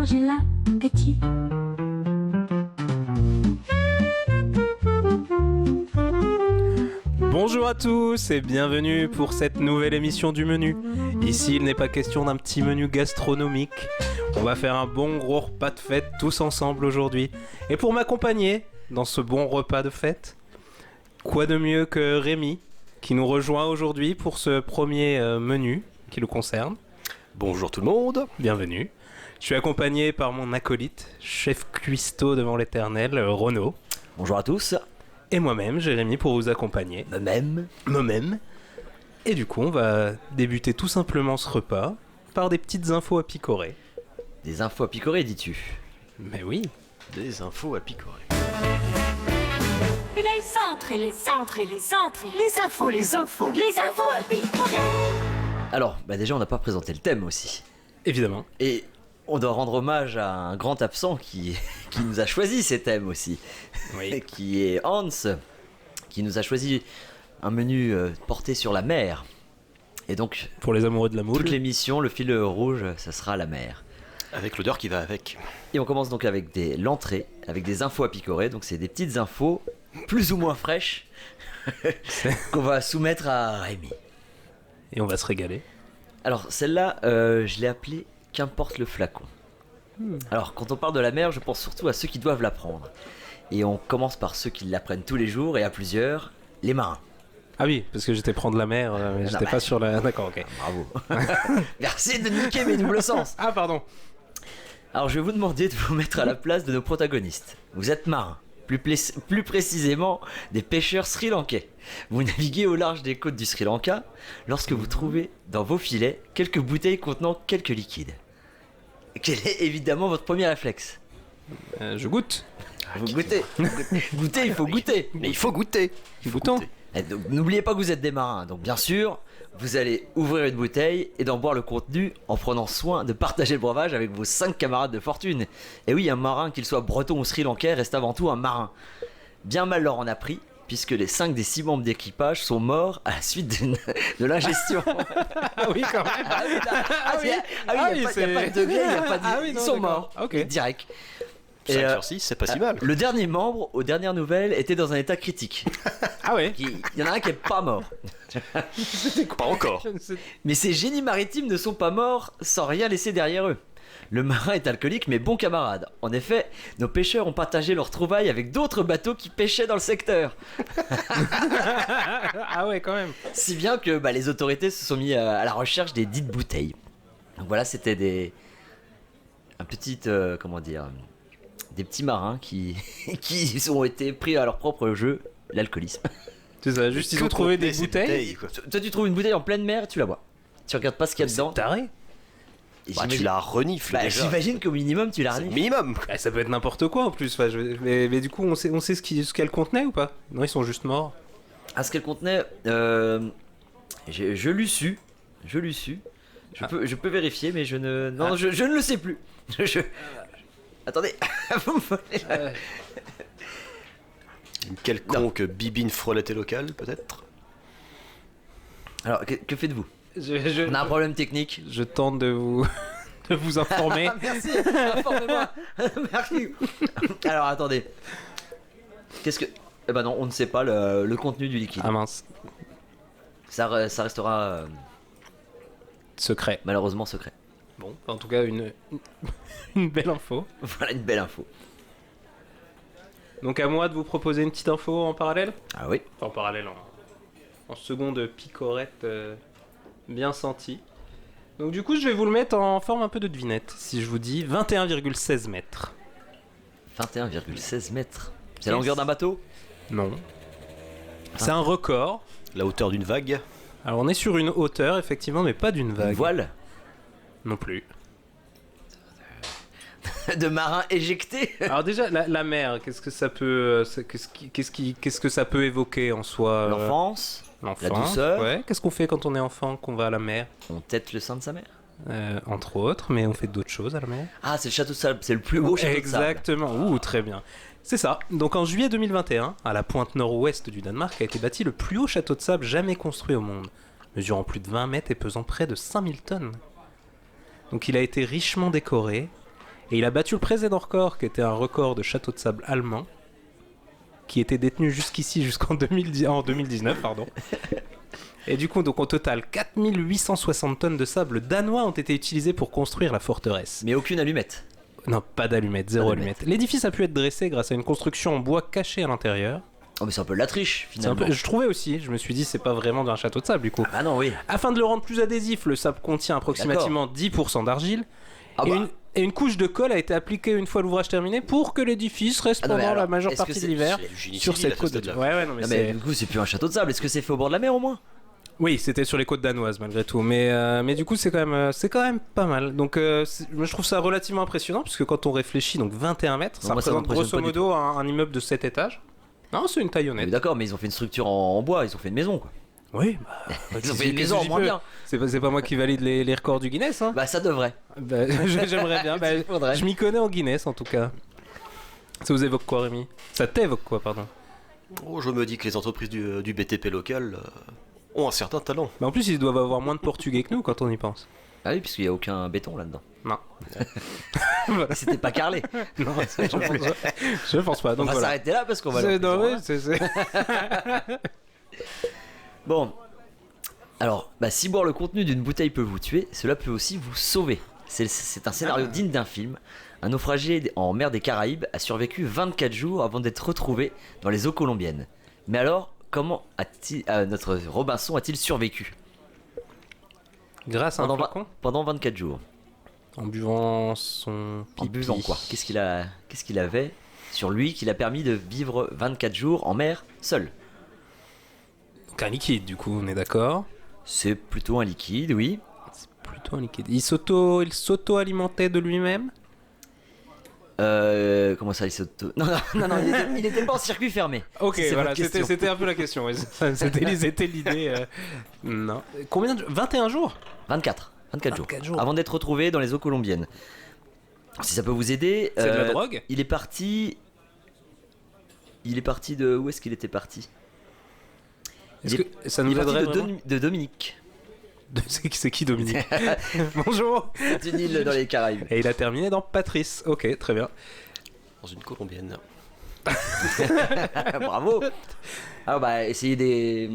j'ai l'appétit. Bonjour à tous et bienvenue pour cette nouvelle émission du menu. Ici, il n'est pas question d'un petit menu gastronomique. On va faire un bon gros repas de fête tous ensemble aujourd'hui. Et pour m'accompagner dans ce bon repas de fête, quoi de mieux que Rémi, qui nous rejoint aujourd'hui pour ce premier menu qui le concerne. Bonjour tout le monde. Bienvenue. Je suis accompagné par mon acolyte, chef cuistot devant l'éternel, Renaud. Bonjour à tous. Et moi-même, Jérémy, pour vous accompagner. Moi-même. Et du coup, on va débuter tout simplement ce repas par des petites infos à picorer. Des infos à picorer, dis-tu? Mais oui. Des infos à picorer. Et les centres, et les centres, et les centres, les infos, les infos, les infos à picorer. Alors, déjà on n'a pas présenté le thème aussi. Évidemment. Et on doit rendre hommage à un grand absent qui nous a choisi ces thèmes aussi. Oui. Qui est Hans, qui nous a choisi un menu porté sur la mer. Et donc, Pour les amoureux de la moule. toute l'émission, le fil rouge, ça sera la mer. Avec l'odeur qui va avec. Et on commence donc avec l'entrée, avec des infos à picorer. Donc c'est des petites infos, plus ou moins fraîches, qu'on va soumettre à Rémi. Et on va se régaler. Alors celle-là, je l'ai appelée « Qu'importe le flacon ». Alors quand on parle de la mer, je pense surtout à ceux qui doivent l'apprendre. Et on commence par ceux qui l'apprennent tous les jours et à plusieurs, les marins. Ah oui, parce que j'étais prendre la mer, mais j'étais pas sur la... D'accord, ok. Bravo. Merci de niquer mes doubles sens. Ah pardon. Alors je vais vous demander de vous mettre à la place de nos protagonistes. Vous êtes marins, plus précisément des pêcheurs sri-lankais. Vous naviguez au large des côtes du Sri Lanka lorsque vous trouvez dans vos filets quelques bouteilles contenant quelques liquides. Quel est évidemment votre premier réflexe? Je goûte. Vous goûtez. Goûter, il faut goûter. Mais il faut goûter. Goûtons. Et donc, n'oubliez pas que vous êtes des marins. Donc bien sûr, vous allez ouvrir une bouteille et d'en boire le contenu en prenant soin de partager le breuvage avec vos 5 camarades de fortune. Et oui, un marin, qu'il soit breton ou sri-lankais, reste avant tout un marin. Bien mal leur en a pris, puisque les 5 des 6 membres d'équipage sont morts à la suite de l'ingestion. Ah oui, quand même. Il n'y a pas de degré, il n'y a pas de... Ah oui, Ils non, sont d'accord. morts, Ok. direct. 5 sur 6, c'est pas si mal. Le dernier membre, aux dernières nouvelles, était dans un état critique. Ah ouais. Il y en a un qui est pas mort. Pas encore. Mais ces génies maritimes ne sont pas morts sans rien laisser derrière eux. Le marin est alcoolique mais bon camarade. En effet, nos pêcheurs ont partagé leurs trouvailles avec d'autres bateaux qui pêchaient dans le secteur. Ah ouais, quand même. Si bien que les autorités se sont mis à la recherche des dites bouteilles. Donc voilà, c'était des petits marins qui ont été pris à leur propre jeu, l'alcoolisme. C'est ça, juste ils ont trouvé des bouteilles. quoi. Toi tu trouves une bouteille en pleine mer et tu la bois. Tu regardes pas ce qu'il y a dedans. C'est taré. Et Bah, tu la renifles déjà. j'imagine qu'au minimum tu la C'est le renifles. minimum. Quoi. Ah, ça peut être n'importe quoi en plus. Enfin, mais du coup, on sait ce qu'elle contenait ou pas? Non, ils sont juste morts. À ce qu'elle contenait, je l'ai su. Je peux vérifier, mais je ne le sais plus. Attendez, vous me volez. Une quelconque bibine frelatée locale, peut-être. Alors, que faites-vous? Je On a un problème technique. je tente de vous informer. Merci, informez-moi. Merci. Alors, attendez. Qu'est-ce que... Eh ben non, on ne sait pas le contenu du liquide. Ah mince, Ça restera secret. malheureusement secret. Bon, en tout cas, une belle info. Voilà une belle info. Donc à moi de vous proposer une petite info en parallèle. Ah oui. Enfin, en parallèle, en seconde picorette bien sentie. Donc du coup, je vais vous le mettre en forme un peu de devinette. Si je vous dis 21,16 mètres. 21,16 mètres. C'est la longueur d'un bateau? Non. C'est un record. La hauteur d'une vague. Alors on est sur une hauteur, effectivement, mais pas d'une vague. Une voile? Non plus. De marins éjectés? Alors déjà, la mer, qu'est-ce que ça peut... qu'est-ce que ça peut évoquer en soi L'enfance? L'enfance, la douceur. Ouais. Qu'est-ce qu'on fait quand on est enfant, qu'on va à la mer? On tète le sein de sa mère? Entre autres, mais on fait d'autres choses à la mer. Ah, c'est le château de sable, c'est le plus beau château de sable. Exactement, ouh, très bien. C'est ça. Donc en juillet 2021, à la pointe nord-ouest du Danemark, a été bâti le plus haut château de sable jamais construit au monde, mesurant plus de 20 mètres et pesant près de 5000 tonnes. Donc il a été richement décoré, Et il a battu le précédent record, qui était un record de château de sable allemand, qui était détenu jusqu'ici, jusqu'en 2019, pardon. Et du coup, donc au total, 4860 tonnes de sable danois ont été utilisées pour construire la forteresse. Mais aucune allumette. Non, pas d'allumettes, zéro allumette. L'édifice a pu être dressé grâce à une construction en bois caché à l'intérieur. Oh, mais c'est un peu de la triche, C'est finalement. je trouvais aussi, je me suis dit, c'est pas vraiment d'un château de sable du coup. Ah bah non, oui. Afin de le rendre plus adhésif, le sable contient approximativement 10% d'argile. Ah et, bah. une couche de colle a été appliquée une fois l'ouvrage terminé pour que l'édifice reste Ah non, mais pendant la alors, majeure est-ce que partie de c'est- l'hiver C'est du génie sur civil, cette à côte ce de... stade-là. Ouais, non, mais Non, mais c'est... du coup, c'est plus un château de sable. Est-ce que c'est fait au bord de la mer au moins? Oui, c'était sur les côtes danoises malgré tout, mais du coup c'est quand même pas mal. Donc moi, je trouve ça relativement impressionnant puisque quand on réfléchit, donc 21 mètres, Non, ça moi, ça représente m'impressionne grosso pas du modo un immeuble de 7 étages. Non, c'est une taille Mais honnête. d'accord, mais ils ont fait une structure en bois, ils ont fait une maison quoi. Oui, Ils ont fait une maison en j'y moins peux. bien. C'est pas moi qui valide les records du Guinness. Hein. Bah ça devrait. Bah, j'aimerais bien. Bah, Faudrait. je m'y connais en Guinness en tout cas. Ça vous évoque quoi, Rémi? Ça t'évoque quoi, pardon? Oh, je me dis que les entreprises du BTP local ont un certain talent. Bah, en plus, ils doivent avoir moins de portugais que nous quand on y pense. Ah oui, puisqu'il n'y a aucun béton là-dedans. Non. C'était pas carrelé. Non, je pense pas. On Donc va voilà. s'arrêter là parce qu'on va C'est- aller en non, prison, ouais, là. Bon. Alors, bah, si boire le contenu d'une bouteille peut vous tuer, cela peut aussi vous sauver. C'est un scénario digne d'un film. Un naufragé en mer des Caraïbes a survécu 24 jours avant d'être retrouvé dans les eaux colombiennes. Mais alors, comment notre Robinson a-t-il survécu Grâce à un pendant, flacon. pendant 24 jours. En buvant son En pipi. buvant quoi Qu'est-ce qu'il avait sur lui qui l'a permis de vivre 24 jours en mer seul? Donc un liquide, du coup, on est d'accord. C'est plutôt un liquide, oui. C'est plutôt un liquide. Il s'auto-alimentait de lui-même. Comment ça, il s'auto... Non, il était pas en circuit fermé. Ok, Si c'est voilà, votre question. c'était un peu la question. Ouais. C'était l'idée. Non. Combien de... 21 jours 24 jours. 24 jours. Avant d'être retrouvé dans les eaux colombiennes. Si ça peut vous aider... C'est de la drogue? Il est parti de... Où est-ce qu'il était parti? Est-ce Il que ça Il nous est parti aiderait de, vraiment de Dominique. C'est qui Dominique? Bonjour. C'est une île dans les Caraïbes. Et il a terminé dans Patrice. Ok, très bien. Dans une colombienne. Bravo. Ah bah, essayez des...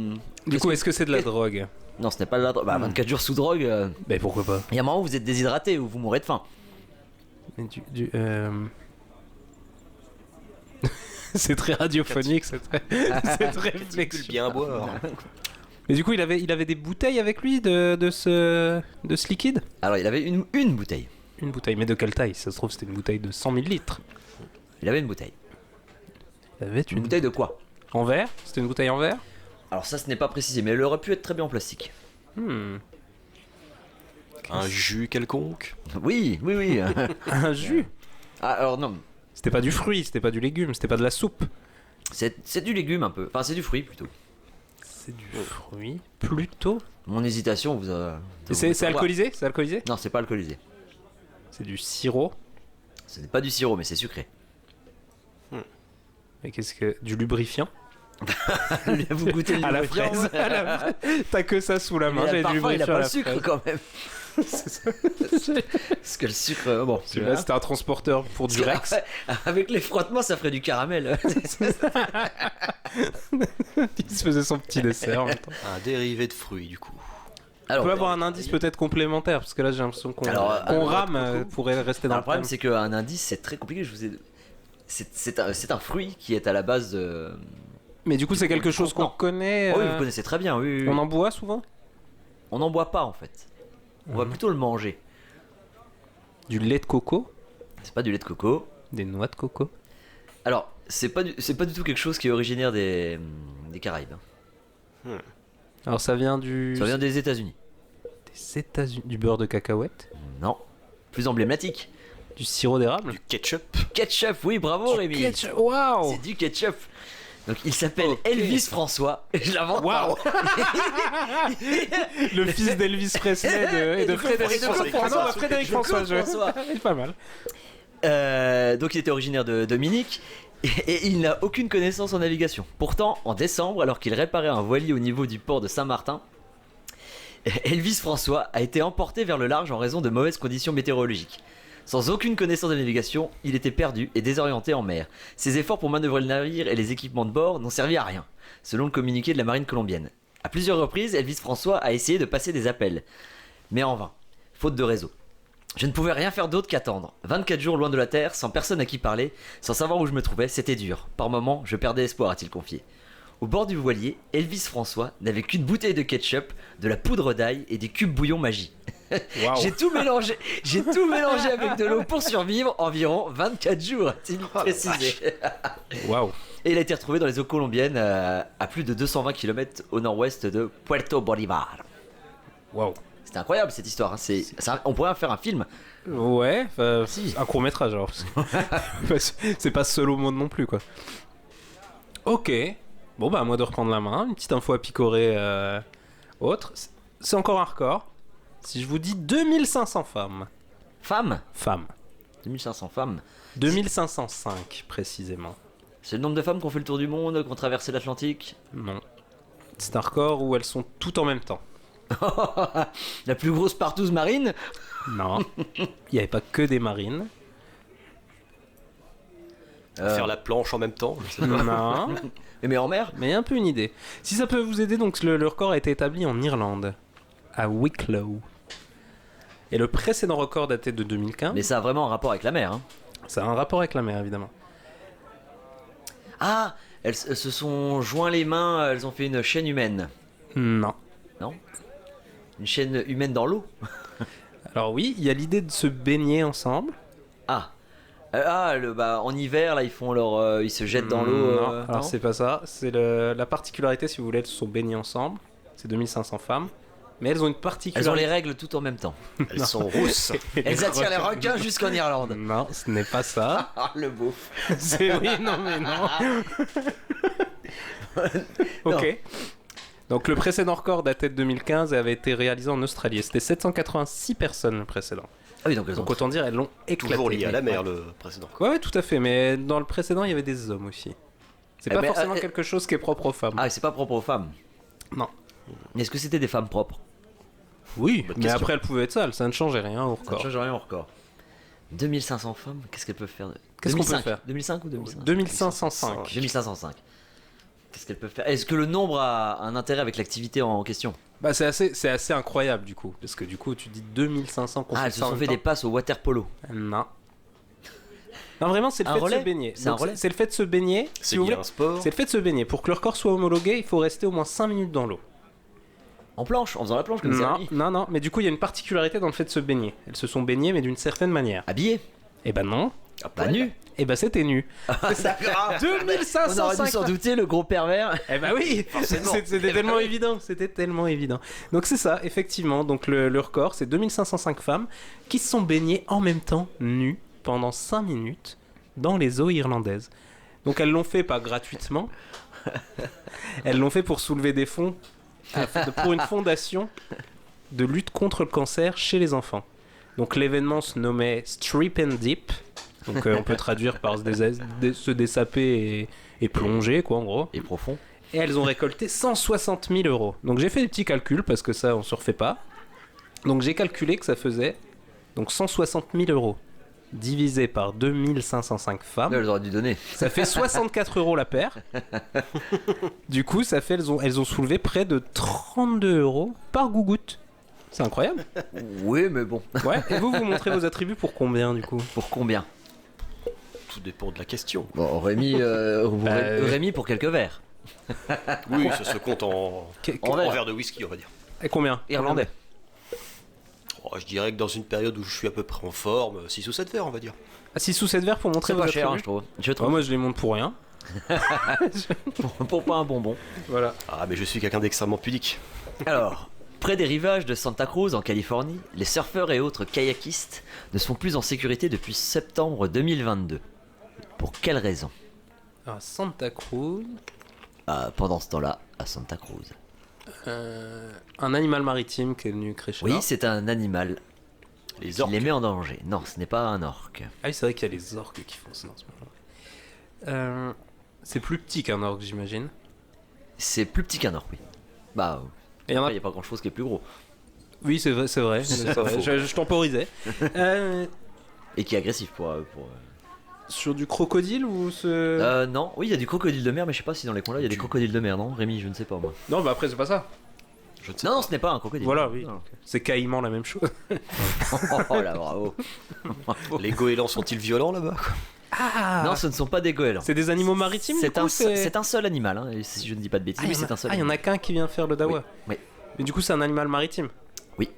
Du coup, est-ce que c'est de la drogue? Non, ce n'est pas de la drogue. Bah, 24 jours sous drogue... Ben pourquoi pas? Il y a un moment où vous êtes déshydraté, où vous mourrez de faim. Mais c'est très radiophonique cette réflexion. Bien boire. Mais du coup, il avait des bouteilles avec lui de ce liquide? Alors, il avait une bouteille. Une bouteille, mais de quelle taille? Ça se trouve, c'était une bouteille de 100 000 litres. Il avait une bouteille. Il avait Une bouteille de quoi? en verre? C'était une bouteille en verre? Alors ça, ce n'est pas précisé, mais elle aurait pu être très bien en plastique. Un jus quelconque. Oui. Un jus? Ah, alors non, C'était pas du fruit, c'était pas du légume, c'était pas de la soupe. c'est du légume un peu. Enfin, c'est du fruit plutôt. C'est du fruit plutôt. Mon hésitation vous a... C'est alcoolisé? C'est alcoolisé? Non, c'est pas alcoolisé. C'est du sirop. Ce n'est pas du sirop, mais c'est sucré. Mais qu'est-ce que. Du lubrifiant? Vous goûtez le À la lubrifiant, fraise. ouais. À la fraise. T'as que ça sous la main, Mais j'ai du parfois, il a lubrifiant à pas la le sucre fraise. quand même. Parce que le sucre, bon. Celui-là, c'était un transporteur pour du Rex. Ouais, avec les frottements, ça ferait du caramel. Il se faisait son petit dessert en même temps. Un dérivé de fruits, du coup. On Alors, peut avoir un indice peut-être complémentaire, parce que là j'ai l'impression qu'on Alors, rame noix de coco. pourrait rester dans le le problème, thème. c'est qu'un indice, c'est très compliqué. Je vous ai... C'est un fruit qui est à la base de... Mais du coup, c'est quelque chose qu'on Non. connaît. Oh oui, vous connaissez très bien, oui. On en boit souvent? On n'en boit pas en fait. On va plutôt le manger. Du lait de coco? C'est pas du lait de coco. Des noix de coco? Alors, c'est pas du tout quelque chose qui est originaire des Caraïbes. Alors ça vient du. Ça vient des États-Unis. des États-Unis. Du beurre de cacahuète? Non. Plus emblématique. Du sirop d'érable? Du ketchup. Ketchup, oui, bravo Rémi. Ketchup, waouh! C'est du ketchup. Donc il s'appelle Ok. Elvis François. Je l'invente pas. Waouh! Le fils d'Elvis Presley et de Frédéric François. Ah non, de Frédéric François, Claude François. C'est pas mal. Donc il était originaire de Dominique et il n'a aucune connaissance en navigation. Pourtant, en décembre, alors qu'il réparait un voilier au niveau du port de Saint-Martin, Elvis François a été emporté vers le large en raison de mauvaises conditions météorologiques. Sans aucune connaissance de navigation, il était perdu et désorienté en mer. Ses efforts pour manœuvrer le navire et les équipements de bord n'ont servi à rien, selon le communiqué de la marine colombienne. À plusieurs reprises, Elvis François a essayé de passer des appels, mais en vain, faute de réseau. Je ne pouvais rien faire d'autre qu'attendre. 24 jours loin de la terre, sans personne à qui parler, sans savoir où je me trouvais, c'était dur. Par moments, je perdais espoir, a-t-il confié. Au bord du voilier, Elvis François n'avait qu'une bouteille de ketchup, de la poudre d'ail et des cubes bouillon magie. Waouh. J'ai tout mélangé avec de l'eau pour survivre environ 24 jours, a-t-il précisé. Waouh. Et il a été retrouvé dans les eaux colombiennes à plus de 220 km au nord-ouest de Puerto Bolívar. Waouh. C'est incroyable cette histoire, hein. On pourrait en faire un film. Ouais, Si. un court métrage alors. C'est pas seul au monde non plus quoi. Ok. Bon bah à moi de reprendre la main, une petite info à picorer autre. C'est encore un record. Si je vous dis 2500 femmes. Femmes Femmes. 2500 femmes. 2505 précisément. C'est le nombre de femmes qui ont fait le tour du monde, qui ont traversé l'Atlantique. Non. C'est un record où elles sont toutes en même temps. La plus grosse partouze marine. Non. Il n'y avait pas que des marines. Faire la planche en même temps, je sais pas. Non. Mais en mer. Mais un peu une idée. Si ça peut vous aider, donc le record a été établi en Irlande, à Wicklow. Et le précédent record datait de 2015. Mais ça a vraiment un rapport avec la mer, hein. Ça a un rapport avec la mer, évidemment. Ah, elles se sont joints les mains, elles ont fait une chaîne humaine. Non. Non? Une chaîne humaine dans l'eau. Alors oui, il y a l'idée de se baigner ensemble. Ah. En hiver, là, ils se jettent dans l'eau. Non, non alors c'est pas ça. C'est la particularité, si vous voulez, elles se sont baignées ensemble. C'est 2500 femmes. Mais elles ont une Elles particularité. ont les règles tout en même temps. Elles sont rousses. Elles attirent les requins jusqu'en Irlande. Non, ce n'est pas ça. Ah, le beauf. C'est oui, non mais non. Ok. Donc le précédent record datait de 2015 et avait été réalisé en Australie. C'était 786 personnes le précédent. Ah oui, donc elles ont. Donc autant dire, elles l'ont éclaté. Toujours lié à la mer, le précédent. Ouais, tout à fait. Mais dans le précédent, il y avait des hommes aussi. C'est pas forcément quelque chose qui est propre aux femmes. Ah, c'est pas propre aux femmes. Non. Est-ce que c'était des femmes propres? Oui, Bonne mais question. après elles pouvaient être sales, ça ne changeait rien au Ça ne record. change rien au record. 2500 femmes, qu'est-ce qu'elles peuvent faire Qu'est-ce qu'on peut 2005. faire 2005 ou 2005 2505. 2505. Qu'est-ce qu'elles peuvent faire? Est-ce que le nombre a un intérêt avec l'activité en question? Bah c'est assez incroyable du coup, parce que du coup tu dis 2500 qu'on Ah, elles se sont fait des passes au water polo. Non. Non vraiment c'est le Un fait de relais se baigner. C'est un Donc, relais c'est le fait de se baigner. Si C'est vous lié voulez, à un sport. c'est le fait de se baigner. Pour que le record soit homologué, il faut rester au moins 5 minutes dans l'eau. En planche, en faisant la planche comme ça. Non, mais du coup il y a une particularité dans le fait de se baigner. Elles se sont baignées mais d'une certaine manière. Habillé. Eh ben non. Pas nu. Eh ben c'était nu. On aurait dû 2505. s'en douter, le gros pervers. Eh ben oui, c'était tellement évident, c'était tellement évident. Donc c'est ça, effectivement. Donc le record, c'est 2505 femmes qui se sont baignées en même temps, nues, pendant 5 minutes, dans les eaux irlandaises. Donc elles l'ont fait pas gratuitement, elles l'ont fait pour soulever des fonds, pour une fondation de lutte contre le cancer chez les enfants. Donc l'événement se nommait Strip and Dip. Donc on peut traduire par se dessaper et plonger, quoi, en gros. Et profond. Et elles ont récolté 160 000 euros. Donc j'ai fait des petits calculs, parce que ça, on se refait pas. Donc j'ai calculé que ça faisait donc 160 000 euros divisé par 2505 femmes. Là, elles auraient dû donner. Ça fait 64 euros la paire. Du coup, ça fait elles ont soulevé près de 32 euros par gougoute. C'est incroyable. Oui, mais bon. Ouais. Et vous montrez vos attributs pour combien, du coup? Pour combien? Tout dépend de la question. Bon, Rémi pour quelques verres. Oui, ça se compte en verre. verre de whisky, on va dire. Et combien? Irlandais. Oh, je dirais que dans une période où je suis à peu près en forme, 6 ou 7 verres, on va dire. Ah, 6 ou 7 verres pour montrer C'est vos pas cher, hein, attributs? je trouve. Ouais, moi, je les montre pour rien. Pour pas un bonbon. Voilà. Ah, mais je suis quelqu'un d'extrêmement pudique. Alors, près des rivages de Santa Cruz en Californie, les surfeurs et autres kayakistes ne sont plus en sécurité depuis septembre 2022. Pour quelle raison? Alors, Santa Cruz. Pendant ce temps-là, à Santa Cruz. Un animal maritime qui est venu crécher là. Oui, c'est un animal Les qui orques. les met en danger. Non, ce n'est pas un orque. Ah oui, c'est vrai qu'il y a les orques qui font ça en ce moment. C'est plus petit qu'un orque, j'imagine. C'est plus petit qu'un orque, oui. Bah, Et il y en a... il n'y a pas grand chose qui est plus gros. Oui, c'est vrai. C'est vrai. pas faux. Je temporisais. Et qui est agressif Sur du crocodile ou ce... Non, oui, il y a du crocodile de mer, mais je sais pas si dans les coins là il y a des crocodiles de mer, non Rémi, je ne sais pas moi. Non, bah après c'est pas ça. Je ne sais Non, ce n'est pas un crocodile. Voilà, oui. Non. C'est caïman la même chose. Oh là, bravo. pas. Les goélands sont-ils violents là-bas quoi? Ah Non, ce ne sont pas des goélands. C'est des animaux maritimes du C'est coup, c'est un seul animal, hein, si je ne dis pas de bêtises. Ah, Oui, il y en c'est a- un seul ah, il y en animal. a qu'un qui vient faire le dawa. Oui. Mais du coup, c'est un animal maritime. Oui.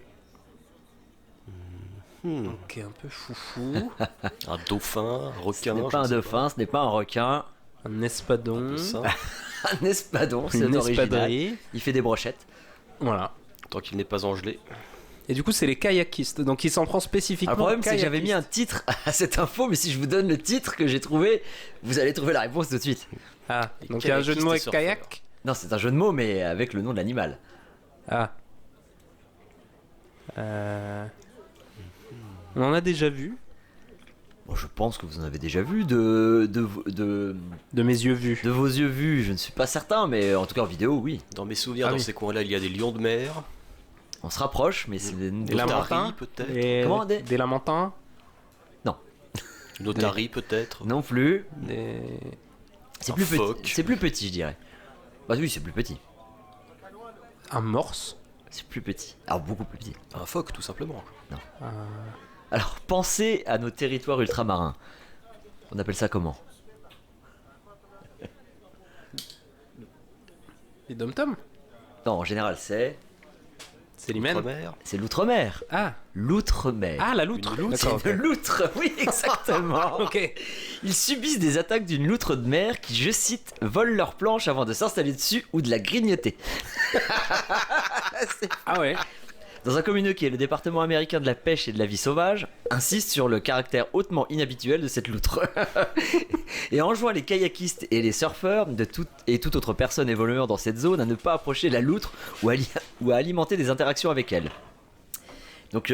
Ok, un peu foufou. Un dauphin, un Ce requin. n'est je pas un ne sais dauphin, ce n'est pas un requin. Un espadon. pas. Ça, Un espadon, c'est Une original. espadrille. Il fait des brochettes. Voilà. tant qu'il n'est pas engelé. Et du coup, c'est les kayakistes. Donc, il s'en prend spécifiquement. Alors, le problème, c'est que j'avais mis un kayakistes. titre à cette info, mais si je vous donne le titre que j'ai trouvé, vous allez trouver la réponse tout de suite. Ah, Les donc il y a un jeu de mots avec kayakistes et kayak. Non, c'est un jeu de mots, mais avec le nom de l'animal. Ah. On en a déjà vu. Bon, je pense que vous en avez déjà vu de De mes yeux vus. vos yeux vus, je ne suis pas certain, mais en tout cas en vidéo, oui. Dans mes souvenirs, Ah dans oui. ces coins-là, il y a des lions de mer, On se rapproche, mais c'est Des des lamantins. otaries peut-être, Et Comment, des lamentins. une otarie peut-être. non plus. Des... C'est Un plus phoque. petit. C'est plus petit, je dirais. Bah oui, c'est plus petit. Un morse. C'est plus petit. Alors beaucoup plus petit. Un phoque tout simplement. Alors pensez à nos territoires ultramarins. On appelle ça comment? Les dom-toms. Non, en général, c'est C'est l'hymen. Outre-mer. c'est l'outre-mer. Ah. L'outre-mer. Ah, la loutre. Une loutre. D'accord, C'est ok. de l'outre, oui, exactement. Ok. Ils subissent des attaques d'une loutre de mer qui, je cite, volent leurs planches avant de s'installer dessus ou de la grignoter. Ah ouais. Dans un communiqué, le département américain de la pêche et de la vie sauvage insiste sur le caractère hautement inhabituel de cette loutre et enjoint les kayakistes et les surfeurs et toute autre personne évoluant dans cette zone à ne pas approcher la loutre ou à alimenter des interactions avec elle. Donc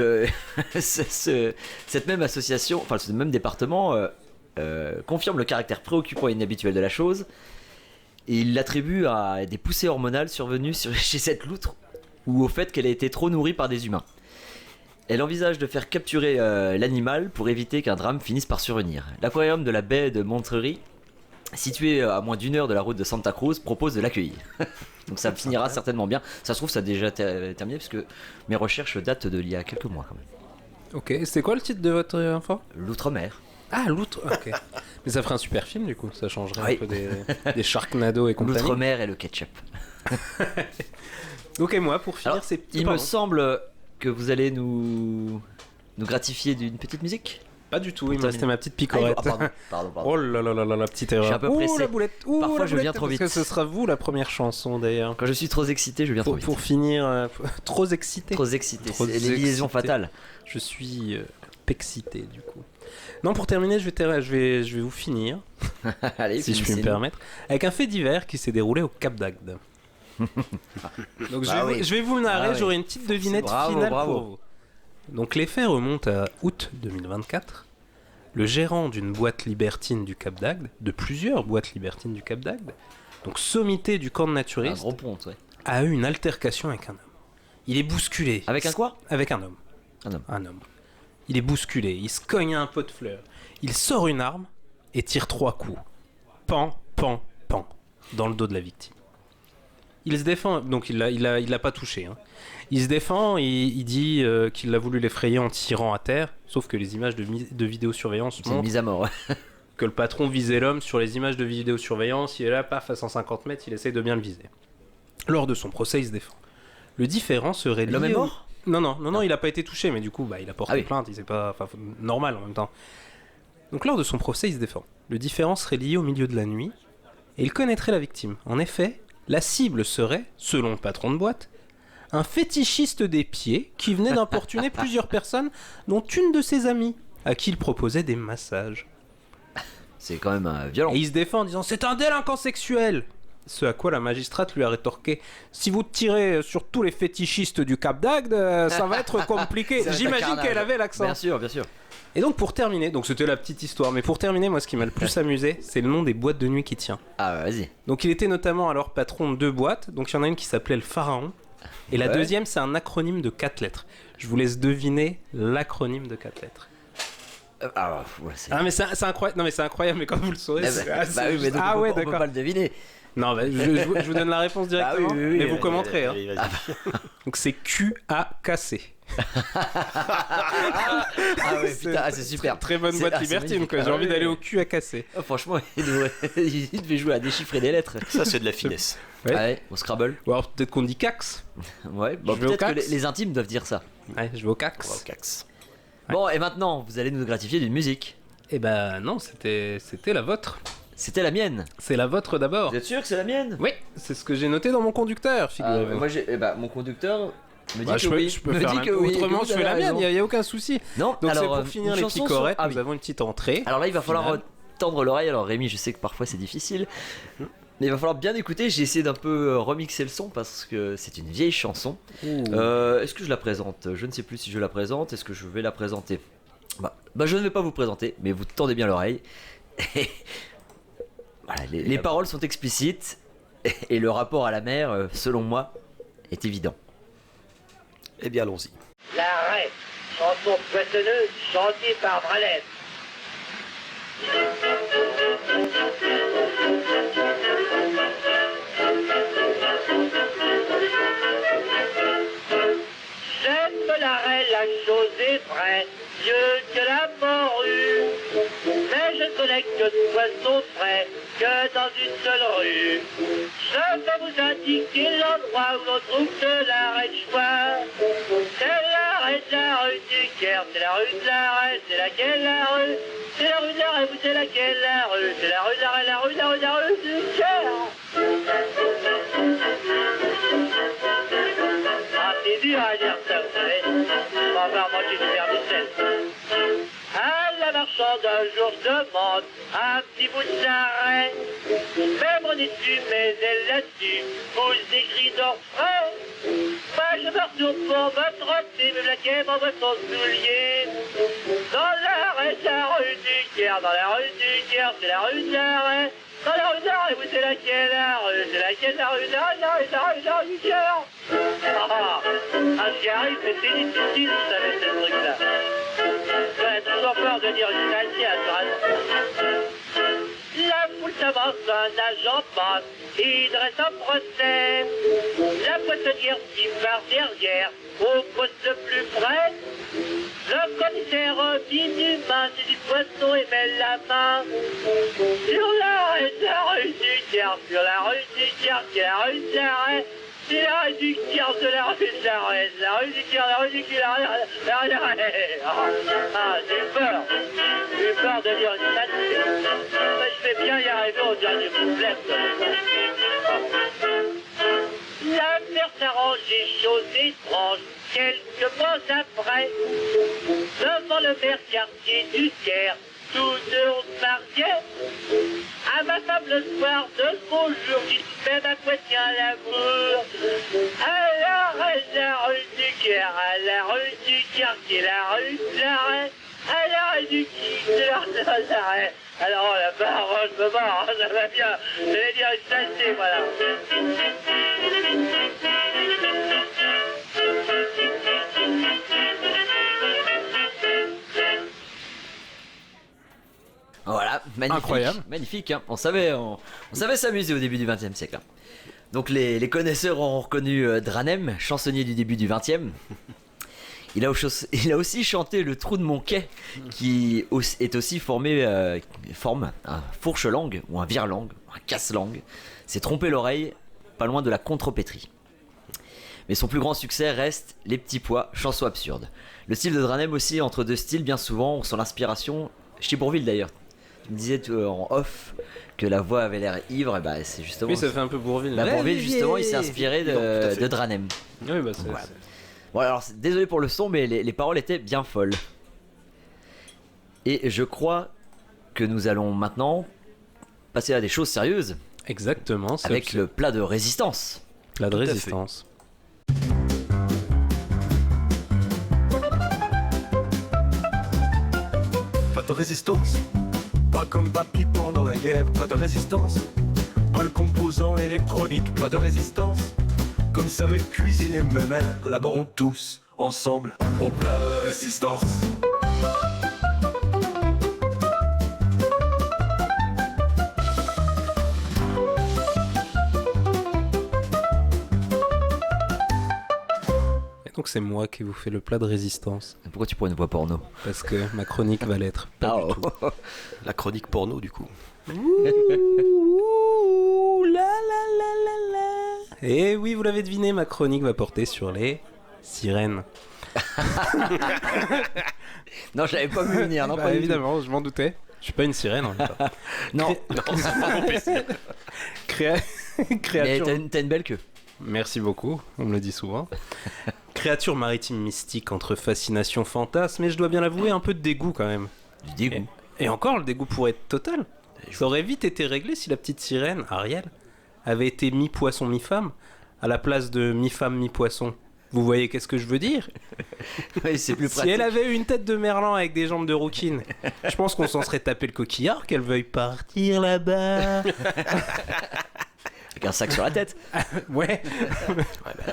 cette même association, enfin ce même département confirme le caractère préoccupant et inhabituel de la chose et il l'attribue à des poussées hormonales survenues chez cette loutre ou au fait qu'elle a été trop nourrie par des humains. Elle envisage de faire capturer l'animal pour éviter qu'un drame finisse par survenir. L'aquarium de la baie de Monterey, situé à moins d'1 heure de la route de Santa Cruz, propose de l'accueillir. Donc ça finira certainement bien. Ça se trouve, ça a déjà terminé parce que mes recherches datent d'il y a quelques mois quand même. Ok. C'était quoi le titre de votre info? L'outre-mer. Ah, l'outre. Ok. Mais ça ferait un super film du coup. Ça changerait Oui. un peu des Sharknado et compagnie. L'outre-mer et le ketchup. Ok, moi pour finir, Alors, c'est. il me pardon. semble que vous allez nous gratifier d'une petite musique. Pas du tout. Il me Pour restait ma petite Ah, picorette. pardon. Oh là là là là, la petite erreur. Je suis un peu Ouh, pressé. la boulette. Ouh, Parfois, la je boulette, viens trop parce vite. que ce sera vous la première chanson d'ailleurs. Quand je suis trop excité, je viens trop vite. Pour finir, trop excité. Trop excité. Trop C'est les liaisons excité. fatales. Je suis pexcité du coup. Non, pour terminer, je vais vous finir, Allez, si je puis me finissez-nous. permettre, avec un fait divers qui s'est déroulé au Cap d'Agde. Donc Bah oui. je vais vous le narrer, Ah oui. j'aurai une petite devinette Bravo, finale bravo. pour vous. Donc les faits remontent à août 2024. Le gérant d'une boîte libertine du Cap d'Agde, de plusieurs boîtes libertines du Cap d'Agde, donc sommité du camp de Un naturistes, gros pont, ouais. a eu une altercation avec un homme. Il est bousculé. Avec un quoi? Avec un homme. Un homme. Un homme. Il est bousculé, il se cogne à un pot de fleurs. Il sort une arme et tire 3 coups. Pan, pan, pan. Dans le dos de la victime. Il se défend, donc il l'a pas touché. Hein. Il se défend, il dit qu'il a voulu l'effrayer en tirant à terre. Sauf que les images de vidéosurveillance C'est une montrent mise à mort. que le patron visait l'homme sur les images de vidéosurveillance. Il est là, paf, à 150 mètres, il essaye de bien le viser. Lors de son procès, il se défend. Le différent serait lié L'homme est au- mort? Non, il a pas été touché, mais du coup, il a porté Ah oui. plainte, il s'est pas, enfin, normal en même temps. Donc lors de son procès, il se défend. Le différend serait lié au milieu de la nuit, et il connaîtrait la victime. En effet, la cible serait, selon le patron de boîte, un fétichiste des pieds qui venait d'importuner plusieurs personnes, dont une de ses amies, à qui il proposait des massages. C'est quand même violent. Et il se défend en disant « C'est un délinquant sexuel !» Ce à quoi la magistrate lui a rétorqué « Si vous tirez sur tous les fétichistes du Cap d'Agde, ça va être compliqué. » Ça va être un J'imagine carnage. qu'elle avait l'accent. Bien sûr, bien sûr. Et donc pour terminer, donc c'était la petite histoire, mais pour terminer, moi ce qui m'a le plus amusé, c'est le nom des boîtes de nuit qui tient. Ah, vas-y. Donc il était notamment alors patron de 2 boîtes, donc il y en a une qui s'appelait le Pharaon, et la Ouais. deuxième c'est un acronyme de 4 lettres. Je vous laisse deviner l'acronyme de 4 lettres. Ouais, c'est... Ah mais c'est incroyable. Non mais c'est incroyable. Mais quand vous le saurez, c'est bah oui, mais donc on peut pas le deviner. Non, bah, je vous donne la réponse directement. Ah oui, mais vous commenterez. Allez, Hein. vas-y. Donc c'est QAKC. Ah ouais, putain, c'est super. Très bonne boîte libertine, quoi. J'ai envie d'aller au QAKC. Franchement, il devait jouer à déchiffrer des lettres. Ça, c'est de la finesse. Ouais. Ouais, au Scrabble. Ou alors peut-être qu'on dit Cax. Ouais, bon, Je vais au peut-être que Cax. les intimes doivent dire ça. Ouais, je vais au Cax. Wow, Cax. Bon, et maintenant, vous allez nous gratifier d'une musique. Eh ben non, c'était la vôtre. C'était la mienne. C'est la vôtre d'abord. Vous êtes sûr que c'est la mienne? Oui, c'est ce que j'ai noté dans mon conducteur, figurez-vous. Moi, mon conducteur me dit Bah, que oui. je peux me faire dit un... que oui. Autrement, que je vous fais la avez mienne, raison. il n'y a aucun souci. Non, Donc c'est alors, pour finir une les chanson picorettes, Ah nous oui. avons une petite entrée. Alors là, il va falloir Finale. tendre l'oreille. Alors Rémi, je sais que parfois c'est difficile. Mais il va falloir bien écouter. J'ai essayé d'un peu remixer le son parce que c'est une vieille chanson. Est-ce que je la présente? Je ne sais plus si je la présente. Est-ce que je vais la présenter? Bah je ne vais pas vous présenter, mais vous tendez bien l'oreille. Voilà, les paroles sont explicites et le rapport à la mer, selon moi, est évident. Eh bien, allons-y. L'arrêt, chanson poissonneuse chantée par Bralette. J'aime l'arrêt, la chose est vraie, mieux que la morue. Mais je ne connais que de poissons frais, que dans une seule rue. Je vais vous indiquer l'endroit où l'on trouve de l'arrêt de choix. C'est l'arrêt de la rue du Caire, c'est la rue de l'arrêt, c'est laquelle la rue? C'est la rue de l'arrêt, vous c'est laquelle la rue? C'est la rue de l'arrêt, la rue, la rue, la rue du Caire. Ah, c'est dur à dire ça, vous savez. On va manger du verre de sel. À la marchande un jour je demande un petit bout de sarret. Même on est dessus, mais elle là-dessus vous écrit d'orfraie. Moi je me retourne pour me trotter, me blaquer m'envoie son soulier. Dans l'arrêt de la rue du Caire, dans la rue du Caire, c'est la rue de l'arrêt. Dans la rue de l'arrêt, vous c'est laquelle la rue? C'est laquelle la rue de l'arrêt, la rue, la rue, la rue du Caire? Ce qui arrive, c'est difficile, vous savez, ce truc-là. J'aurais toujours peur de dire une saleté. La foule s'avance, un agent passe, il dresse un procès. La poissonnière qui part derrière, au poste le plus près. Le commissaire dit du main, c'est du poisson et met la main. Sur l'arrêt de la rue du Caire, sur la rue du Caire, c'est la rue de l'arrêt. C'est la rue du Caire, de la rue de l'arrêt, la rue du Caire, la rue du Caire, la rue de l'arrêt. Ah, j'ai peur. J'ai peur de dire une saleté. Mais je vais bien y arriver au dernier couplet. L'affaire s'arrange, des choses étranges. Quelques mois après, devant le maire quartier du Caire, tous deux on se mariait. À ma femme le soir de beau jour, dit même à quoi tient l'amour. À l'arrêt de la rue du Caire, à la rue du quartier, la rue de l'arrêt, à l'arrêt du Caire, de l'arrêt. Alors la parole, je me barre, ça va bien. Je vais dire une saleté, voilà. Voilà, magnifique. Incroyable. Magnifique, hein. On savait s'amuser au début du XXe siècle. Hein. Donc les connaisseurs ont reconnu Dranem, chansonnier du début du XXe. Il a aussi chanté Le Trou de mon quai, qui est aussi forme un fourche-langue ou un vire-langue, un casse-langue. C'est tromper l'oreille, pas loin de la contrepétrie. Mais son plus grand succès reste Les Petits Pois, chanson absurde. Le style de Dranem aussi, entre deux styles, bien souvent, ont son inspiration chez Bourvil d'ailleurs. Tu me disais en off que la voix avait l'air ivre, et bah c'est justement. Oui, ça fait un peu Bourvil. Bah, Bourvil, justement, il s'est inspiré de Dranem. Oui, bah c'est. Voilà. Bon, alors, désolé pour le son, mais les paroles étaient bien folles. Et je crois que nous allons maintenant passer à des choses sérieuses Exactement. C'est avec le plat de résistance. plat de Tout à fait. résistance. Pas de résistance, pas comme papy pendant la guerre, pas de résistance. Pas le composant électronique, pas de résistance. Comme savait cuisiner mes mères, laborons tous ensemble au plat de résistance. Donc c'est moi qui vous fais le plat de résistance. Pourquoi tu prends une voix porno? Parce que ma chronique va l'être. Pas du tout. La chronique porno, du coup. Ouh, la la la la la. Et oui, vous l'avez deviné, ma chronique va porter sur les sirènes. Non, je l'avais pas vu venir, non, Bah, pas du tout. évidemment, je m'en doutais. Je suis pas une sirène en même temps. Non, Créa- mais Créature. t'as une belle queue. Merci beaucoup, on me le dit souvent. Créature maritime mystique entre fascination fantasme, et je dois bien l'avouer, un peu de dégoût quand même. Du dégoût. Et encore, le dégoût pourrait être total. Ça aurait vite été réglé si la petite sirène, Ariel, avait été mi-poisson, mi-femme, à la place de mi-femme, mi-poisson. Vous voyez qu'est-ce que je veux dire? Oui, c'est plus Si pratique. elle avait eu une tête de merlan avec des jambes de rouquine, je pense qu'on s'en serait tapé le coquillard, qu'elle veuille partir là-bas. Avec un sac sur la tête. Ouais.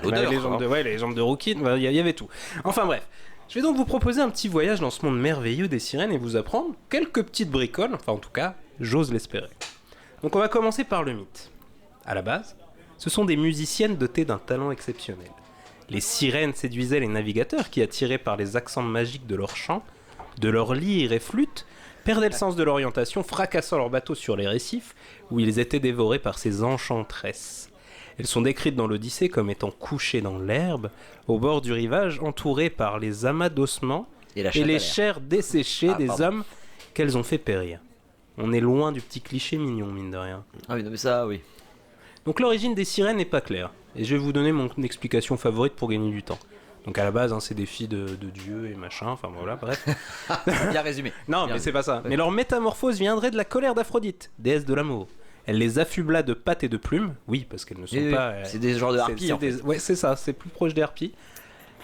L'odeur, les jambes de, ouais, les jambes de rouquine, il y avait tout. Enfin bref, je vais donc vous proposer un petit voyage dans ce monde merveilleux des sirènes et vous apprendre quelques petites bricoles, enfin en tout cas, j'ose l'espérer. Donc on va commencer par le mythe. À la base, ce sont des musiciennes dotées d'un talent exceptionnel. Les sirènes séduisaient les navigateurs qui, attirés par les accents magiques de leur chant, de leur lyre et flûte, perdaient le sens de l'orientation, fracassant leurs bateaux sur les récifs, où ils étaient dévorés par ces enchantresses. Elles sont décrites dans l'Odyssée comme étant couchées dans l'herbe, au bord du rivage, entourées par les amas d'ossements Et la et chatte à les l'air. chairs desséchées Ah, des pardon. hommes qu'elles ont fait périr. On est loin du petit cliché mignon, mine de rien. Ah oui, non, mais ça, oui. Donc l'origine des sirènes n'est pas claire, et je vais vous donner mon explication favorite pour gagner du temps. Donc à la base, c'est des filles de Dieu et machin, enfin voilà, bref. Bien résumé. Non, Bien mais vu. c'est pas ça. Ouais. Mais leur métamorphose viendrait de la colère d'Aphrodite, déesse de l'amour. Elle les affubla de pattes et de plumes, oui, parce qu'elles ne sont Oui, pas... oui. C'est des genres de harpies, c'est en fait. Ouais, c'est ça, c'est plus proche des harpies.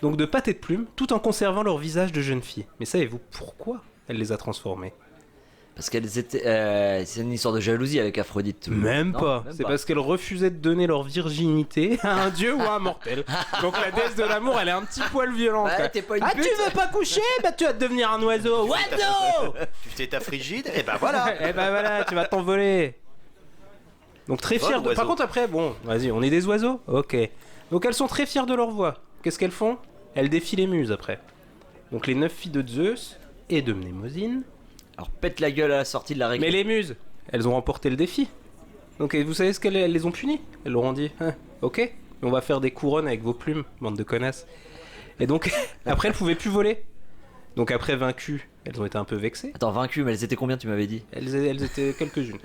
Donc de pattes et de plumes, tout en conservant leur visage de jeunes filles. Mais savez-vous pourquoi elle les a transformées? Parce qu'elles étaient. C'est une histoire de jalousie avec Aphrodite. toujours. Même Non, pas. même C'est pas. parce qu'elle refusait de donner leur virginité à un dieu ou à un mortel. Donc la déesse de l'amour, elle est un petit poil violente. Ouais, quoi. t'es pas une Ah, pute. tu veux pas coucher? Bah tu vas devenir un oiseau. Oiseau! Tu t'es ta frigide, et ben voilà. Eh ben voilà, tu vas t'envoler. Donc très fiers de... oiseau. Par contre après, bon, vas-y, on est des oiseaux? Ok. Donc elles sont très fières de leur voix. Qu'est-ce qu'elles font? Elles défient les muses après. Donc les 9 filles de Zeus et de Mnémosyne. Alors pète la gueule à la sortie de la récré. Mais les muses, elles ont remporté le défi. Donc et vous savez ce qu'elles elles les ont punies? Elles leur ont dit, ok, on va faire des couronnes avec vos plumes, bande de connasses. Et donc après elles pouvaient plus voler. Donc après vaincues, elles ont été un peu vexées. Attends, vaincu, mais elles étaient combien, tu m'avais dit? Elles étaient quelques-unes.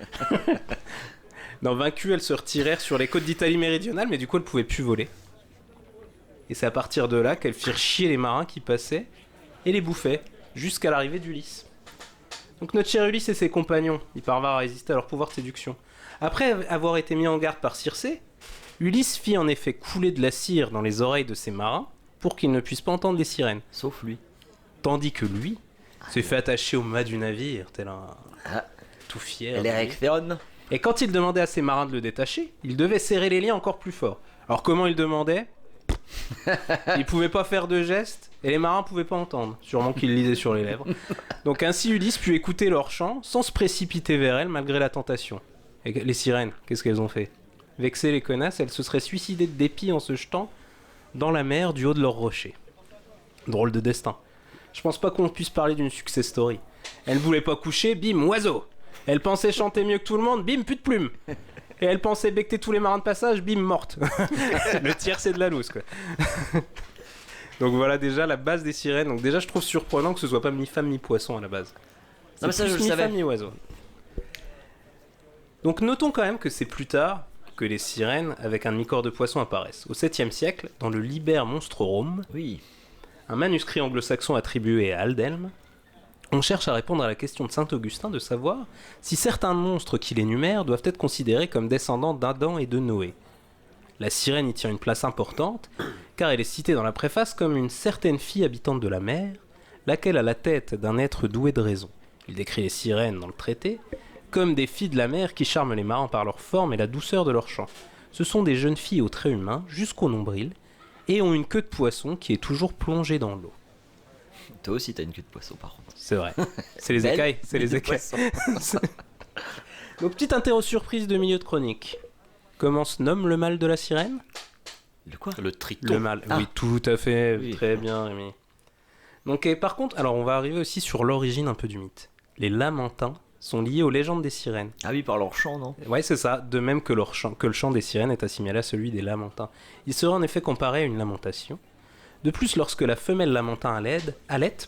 Non, vaincues, elles se retirèrent sur les côtes d'Italie méridionale, mais du coup elles pouvaient plus voler. Et c'est à partir de là qu'elles firent chier les marins qui passaient et les bouffaient jusqu'à l'arrivée d'Ulysse. Donc notre cher Ulysse et ses compagnons, ils parvinrent à résister à leur pouvoir de séduction. Après avoir été mis en garde par Circé, Ulysse fit en effet couler de la cire dans les oreilles de ses marins pour qu'ils ne puissent pas entendre les sirènes. Sauf lui. Tandis que lui se fait attacher au mât du navire, tel un... Ah. tout fier. Elle est Recthéon. Et quand il demandait à ses marins de le détacher, il devait serrer les liens encore plus fort. Alors comment il demandait? Il pouvait pas faire de gestes et les marins pouvaient pas entendre. Sûrement qu'ils lisaient sur les lèvres. Donc ainsi Ulysse put écouter leur chant sans se précipiter vers elles malgré la tentation. Et les sirènes, qu'est-ce qu'elles ont fait? Vexées les connasses, elles se seraient suicidées de dépit en se jetant dans la mer du haut de leur rocher. Drôle de destin. Je pense pas qu'on puisse parler d'une success story. Elle voulait pas coucher, bim, oiseau. Elle pensait chanter mieux que tout le monde, bim, plus de plumes. Et elle pensait becter tous les marins de passage, bim, morte. Le tiers, c'est de la loose, quoi. Donc voilà déjà la base des sirènes. Donc déjà, je trouve surprenant que ce soit pas mi-femme, mi-poisson à la base. Non, mais ça, plus je le savais. mi-femme, mi-oiseau. Donc notons quand même que c'est plus tard que les sirènes avec un mi-corps de poisson apparaissent. Au 7e siècle, dans le Liber Monstrorum, Oui. un manuscrit anglo-saxon attribué à Aldhelm, on cherche à répondre à la question de Saint-Augustin de savoir si certains monstres qu'il énumère doivent être considérés comme descendants d'Adam et de Noé. La sirène y tient une place importante, car elle est citée dans la préface comme une certaine fille habitante de la mer, laquelle a la tête d'un être doué de raison. Il décrit les sirènes dans le traité comme des filles de la mer qui charment les marins par leur forme et la douceur de leur chant. Ce sont des jeunes filles aux traits humains jusqu'au nombril, et ont une queue de poisson qui est toujours plongée dans l'eau. Toi aussi, t'as une queue de poisson, par contre. C'est vrai. C'est les Belle écailles. C'est queue les de écailles. poisson. Donc, petite interro surprise de milieu de chronique. Comment se nomme le mâle de la sirène? Le quoi? Le triton. Le mâle. Ah. Oui, tout à fait. Oui. Très bien, Rémi. Donc, et par contre, alors on va arriver aussi sur l'origine un peu du mythe. Les Lamentins sont liés aux légendes des sirènes. Ah oui, par leur chant, non? Ouais, c'est ça. De même que, que le chant des sirènes est assimilé à celui des Lamentins. Il serait en effet comparé à une lamentation. De plus, lorsque la femelle Lamentin allait,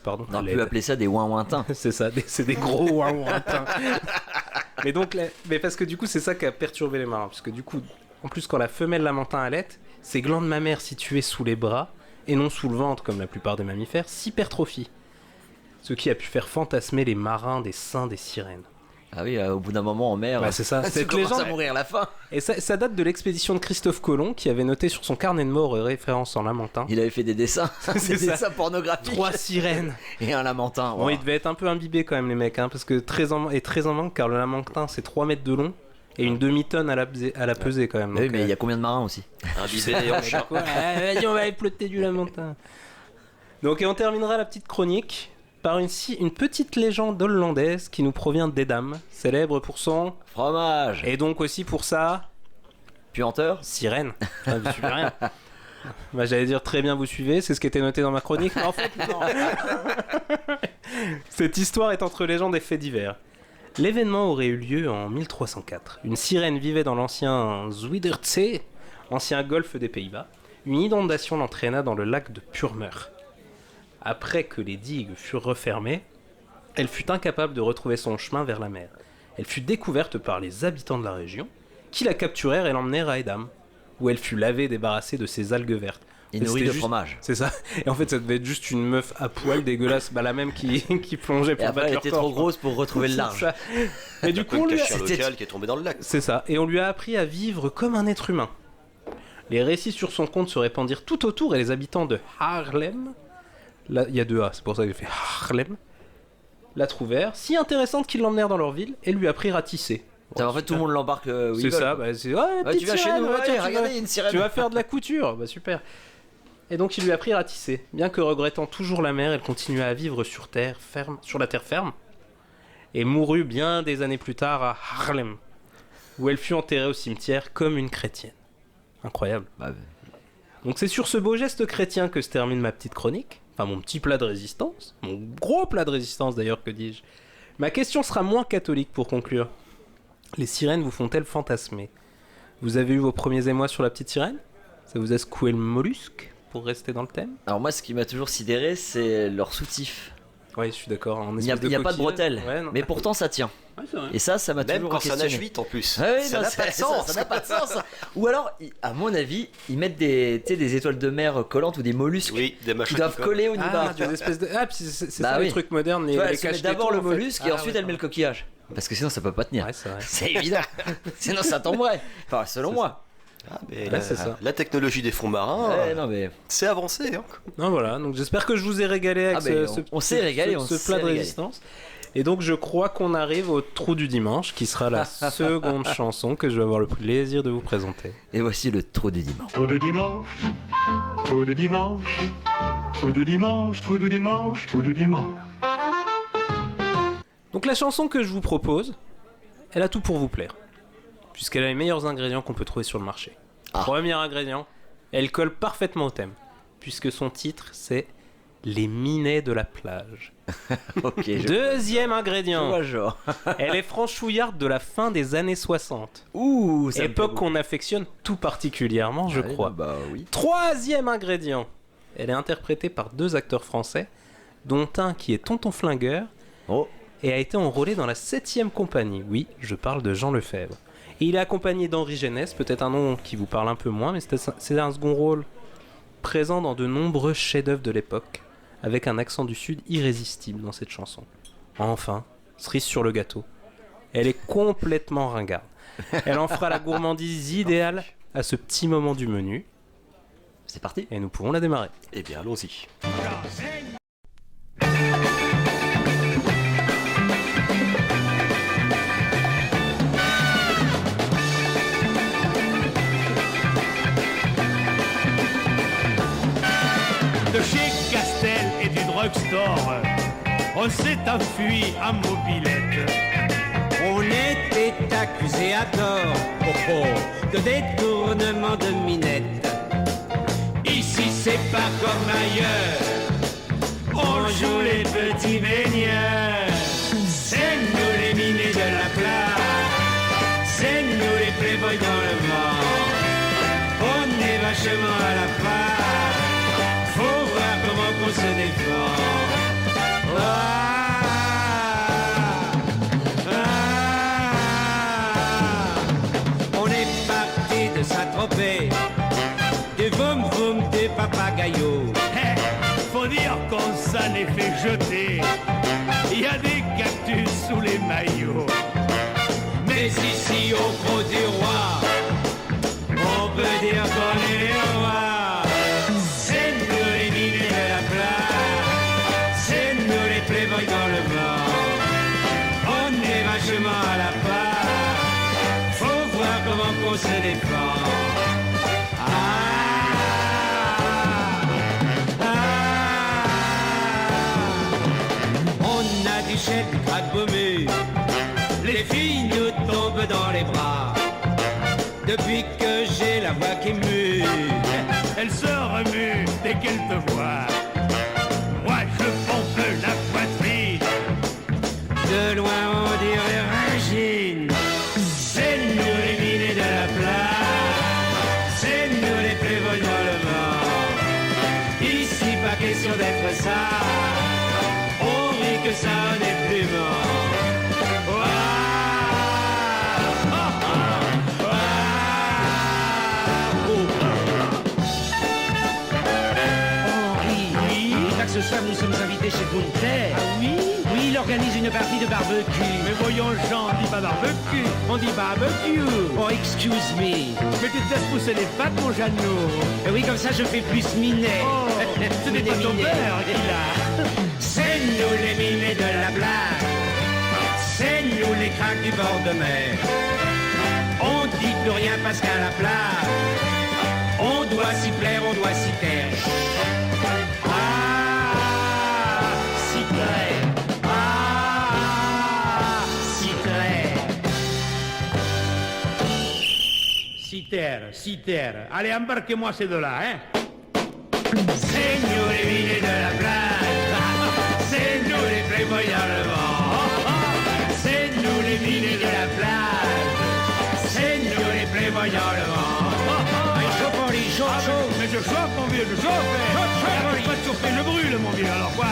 pardon, On allait. peut appeler ça des ouin-ouintins. C'est ça, c'est des gros ouin-ouintins. Mais donc, mais parce que du coup, c'est ça qui a perturbé les marins. Parce que du coup, en plus, quand la femelle Lamentin allait, ses glandes mammaires situées sous les bras, et non sous le ventre comme la plupart des mammifères, s'hypertrophient. Ce qui a pu faire fantasmer les marins des seins des sirènes. Ah oui, au bout d'un moment en mer, Bah, c'est ça. tu Cette commences légende, à mourir à la fin. et ça date de l'expédition de Christophe Colomb qui avait noté sur son carnet de mort référence en lamentin. Il avait fait des dessins, C'est des ça. dessins pornographiques. 3 sirènes. Et un lamentin. Bon, wow. ils devaient être un peu imbibés quand même les mecs, hein, parce que très en manque car le lamentin c'est 3 mètres de long et une demi-tonne à la pesée quand même. Ah oui, donc, mais il y a combien de marins aussi? Un bidet et en chat. Vas-y, on va éploter du lamentin. Donc, et on terminera la petite chronique par une petite légende hollandaise qui nous provient d'Edam, célèbre pour son... Fromage. Et donc aussi pour sa... Puanteur. Sirène. Ah, vous suivez rien. Bah, j'allais dire très bien vous suivez, c'est ce qui était noté dans ma chronique, mais en fait non. Cette histoire est entre légendes et faits divers. L'événement aurait eu lieu en 1304. Une sirène vivait dans l'ancien Zuiderzee, ancien golfe des Pays-Bas. Une inondation l'entraîna dans le lac de Purmer. Après que les digues furent refermées, elle fut incapable de retrouver son chemin vers la mer. Elle fut découverte par les habitants de la région, qui la capturèrent et l'emmenèrent à Edam, où elle fut lavée et débarrassée de ses algues vertes. Et Mais nourri c'était de juste- fromage. C'est ça. Et en fait, ça devait être juste une meuf à poil dégueulasse, bah la même qui, qui plongeait Et pour après, battre elle leur était corps, trop je crois. grosse pour retrouver le C'est large. ça. Et du coup, on Un lui a... cacheur C'était- local qui est tombé dans le lac. C'est ça. Et on lui a appris à vivre comme un être humain. Les récits sur son compte se répandirent tout autour et les habitants de Haarlem, là, il y a 2 A, c'est pour ça que j'ai fait Haarlem, la trouvèrent si intéressante qu'ils l'emmenèrent dans leur ville et lui apprirent à tisser. Putain, en fait, tout le monde l'embarque où C'est ils ça, veulent. bah, c'est Ouais, petite tu viens chez sirène, nous, ouais, ouais, tiens, regardez, il y a une sirène. tu vas faire de la couture, bah super. Et donc ils lui apprirent à tisser. Bien que regrettant toujours la mer, elle continua à vivre sur la terre ferme, et mourut bien des années plus tard à Haarlem, où elle fut enterrée au cimetière comme une chrétienne. Incroyable. Bah, Donc c'est sur ce beau geste chrétien que se termine ma petite chronique, enfin mon petit plat de résistance, mon gros plat de résistance d'ailleurs, que dis-je. Ma question sera moins catholique pour conclure. Les sirènes vous font-elles fantasmer? Vous avez eu vos premiers émois sur la petite sirène? Ça vous a secoué le mollusque, pour rester dans le thème? alors moi, ce qui m'a toujours sidéré, c'est leur soutif. Oui, je suis d'accord. en Il n'y a, espèce il y a pas de coquillage. bretelles, Ouais, non. mais pourtant ça tient. Ouais, c'est vrai. Et ça m'a Même toujours quand ça nage questionné. vite en plus. Ah oui, ça non, n'a pas de sens. Ça n'a pas de sens. Ou alors, à mon avis, ils mettent des, tu sais, des étoiles de mer collantes ou des mollusques Oui, des machins qui doivent qui collent. coller au niveau. Ah, des espèces de... Ah, puis c'est Bah ça oui. les trucs modernes, Tu vois, les elle se met cache d'abord le tétons, en fait. mollusque et Ah, ensuite ouais, elle met le coquillage. Parce que sinon ça peut pas tenir. Ouais, c'est vrai. C'est évident. Sinon ça tomberait. Enfin, selon C'est moi. Ah, mais Ouais, c'est ça. la technologie des fonds marins, Ouais, non mais. c'est avancé. Hein. Non, voilà, donc j'espère que je vous ai régalé avec Ah, ben, on s'est régalé, on ce s'est plat de régalé. résistance. Et donc je crois qu'on arrive au trou du dimanche, qui sera la seconde chanson que je vais avoir le plaisir de vous présenter. Et voici le trou du dimanche. Trou de dimanche, trou de dimanche, trou de dimanche, trou de dimanche, trou de dimanche. Donc la chanson que je vous propose, elle a tout pour vous plaire, puisqu'elle a les meilleurs ingrédients qu'on peut trouver sur le marché. Ah. Premier ingrédient, elle colle parfaitement au thème, puisque son titre c'est Les minets de la plage. Ok. Deuxième Je ingrédient, vois genre. elle est franchouillarde de la fin des années 60. Ouh, ça me Époque plaît qu'on affectionne tout particulièrement, je beaucoup. Ah, crois. Bah oui. Troisième ingrédient, elle est interprétée par 2 acteurs français, dont un qui est Tonton Flingueur Oh. et a été enrôlé dans la 7ème compagnie. Oui, je parle de Jean Lefebvre. Et il est accompagné d'Henri Génès, peut-être un nom qui vous parle un peu moins, mais c'est un second rôle présent dans de nombreux chefs-d'œuvre de l'époque, avec un accent du Sud irrésistible dans cette chanson. Enfin, cerise sur le gâteau, elle est complètement ringarde. Elle en fera la gourmandise idéale à ce petit moment du menu, C'est parti. et nous pouvons la démarrer. Eh bien, allons-y. De chez Castel et du drugstore, on s'est enfui en mobilette. On était accusé à tort, oh oh, de détournement de minette. c'est pas comme ailleurs. On joue les petits baigneurs. C'est nous les minés de la plage. C'est nous les playboys dans le vent. On est vachement à la page. Faut voir comment qu'on se défend. On est parti de Saint-Tropez, du voum voum des papagayos. Faut dire qu'on s'en est fait jeter. Il y a des cactus sous les maillots. Mais ici au Gros du Roi, on peut dire qu'on est les rois. C'est nous les minés de la plage. C'est nous les playboys dans le vent. On est vachement à la page. Faut voir comment qu'on se défend. Du chef craque-baumé, les filles nous tombent dans les bras. Depuis que j'ai la voix qui mue, elle se remue dès qu'elle te voit. Moi je pompe la poitrine, de loin on dirait Régine. C'est nous les minés de la plage, c'est nous les playboys dans le vent. Ici pas question d'être sage, que ça n'est plus mort. Henri, oui. Ce soir, nous sommes invités chez Gunther. Ah oui? Oui, il organise une partie de barbecue. Mais voyons, Jean, on dit pas barbecue, on dit barbecue. Oh, excuse me. Mais tu te laisses pousser les pattes, mon Jeannot. Oui, comme ça, je fais plus minet. Oh, ce n'est pas ton père qui l'a. C'est nous les minés de la blague. C'est nous les craques du bord de mer. On dit plus rien parce qu'à la plage, on doit s'y plaire, on doit s'y taire. Ah, s'y plaire. Ah, s'y plaire. Citer. Allez, embarquez-moi ces deux-là, hein. C'est nous les minés de la plage. C'est nous les playboys dans le vent. C'est nous les minés de la plage. C'est nous les playboys dans le vent. Chauffe, Henri, chauffe. Mais je chauffe, mon vieux, je chauffe. Pas de chauffer, je brûle, mon vieux, alors quoi.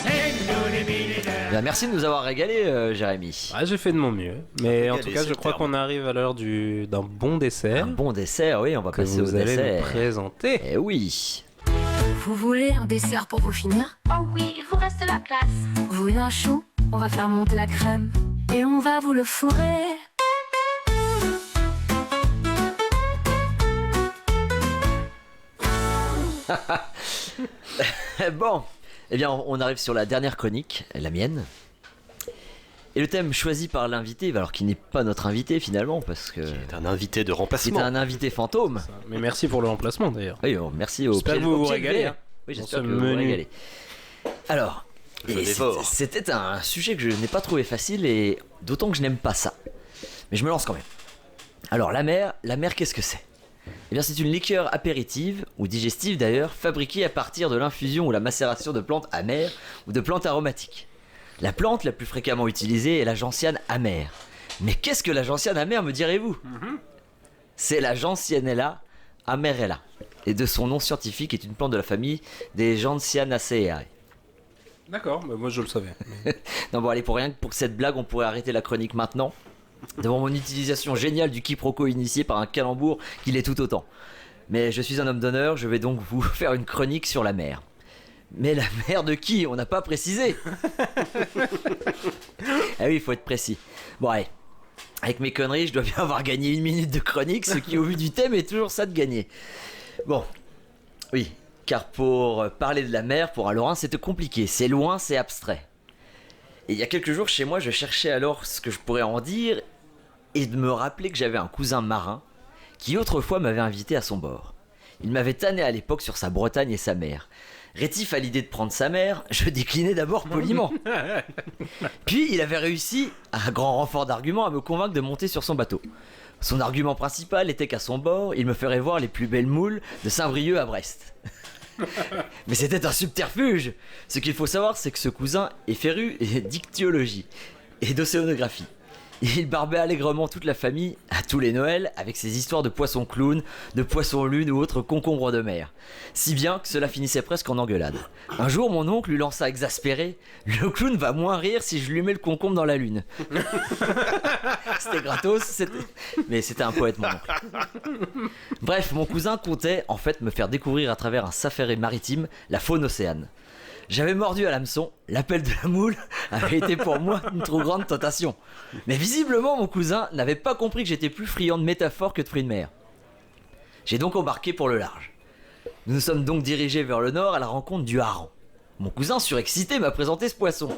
C'est nous les minés de la plage. Merci de nous avoir régalé, Jérémy. Ah, j'ai fait de mon mieux. Mais en Régalé, tout cas, c'est je le crois terme. qu'on arrive à l'heure d'un bon dessert Un bon dessert, oui, on va que passer au vous allez nous dessert. présenter. Eh oui. Vous voulez un dessert pour vous finir? Oh oui, il vous reste la place. Vous voulez un chou? On va faire monter la crème et on va vous le fourrer. Bon, eh bien, on arrive sur la dernière chronique, la mienne. Et le thème choisi par l'invité, alors qui n'est pas notre invité finalement, parce que C'est un invité de c'est remplacement. un invité fantôme. Mais merci pour le remplacement d'ailleurs. Oui, merci au J'espère pied- que vous au vous pied régalez, levé. hein, Oui, dans j'espère ce que vous vous menu. régalez. Alors, Je et dévore. c'était un sujet que je n'ai pas trouvé facile, et d'autant que je n'aime pas ça. Mais je me lance quand même. Alors, la mer, qu'est-ce que c'est? Eh bien, c'est une liqueur apéritive, ou digestive d'ailleurs, fabriquée à partir de l'infusion ou la macération de plantes amères ou de plantes aromatiques. La plante la plus fréquemment utilisée est la gentiane amère. Mais qu'est-ce que la gentiane amère, me direz-vous? C'est la Gentianella amarella, et de son nom scientifique est une plante de la famille des Gentianaceae. D'accord, bah moi je le savais. Non bon allez, pour rien que pour cette blague, on pourrait arrêter la chronique maintenant. Devant mon utilisation géniale du quiproquo initié par un calembour qui l'est tout autant. Mais je suis un homme d'honneur, je vais donc vous faire une chronique sur la mer. Mais la mer de qui? On n'a pas précisé. Ah oui, il faut être précis. Bon allez, avec mes conneries, je dois bien avoir gagné 1 minute de chronique, ce qui au vu du thème est toujours ça de gagner. Bon, oui, car pour parler de la mer, pour un Lorrain, c'est compliqué, c'est loin, c'est abstrait. Et il y a quelques jours, chez moi, je cherchais alors ce que je pourrais en dire et de me rappeler que j'avais un cousin marin qui autrefois m'avait invité à son bord. Il m'avait tanné à l'époque sur sa Bretagne et sa mer. Rétif à l'idée de prendre sa mère, je déclinais d'abord poliment. Puis il avait réussi, à grand renfort d'arguments, à me convaincre de monter sur son bateau. Son argument principal était qu'à son bord, il me ferait voir les plus belles moules de Saint-Brieuc à Brest. Mais c'était un subterfuge. Ce qu'il faut savoir, c'est que ce cousin est féru d'ichtyologie et d'océanographie. Il barbait allègrement toute la famille à tous les Noëls avec ses histoires de poissons clowns, de poissons lunes ou autres concombres de mer. Si bien que cela finissait presque en engueulade. Un jour, mon oncle lui lança exaspéré: le clown va moins rire si je lui mets le concombre dans la lune. C'était gratos, mais c'était un poète, mon oncle. Bref, mon cousin comptait en fait me faire découvrir à travers un safari maritime la faune océane. J'avais mordu à l'hameçon, l'appel de la moule avait été pour moi une trop grande tentation. Mais visiblement, mon cousin n'avait pas compris que j'étais plus friand de métaphores que de fruits de mer. J'ai donc embarqué pour le large. Nous nous sommes donc dirigés vers le nord à la rencontre du hareng. Mon cousin, surexcité, m'a présenté ce poisson.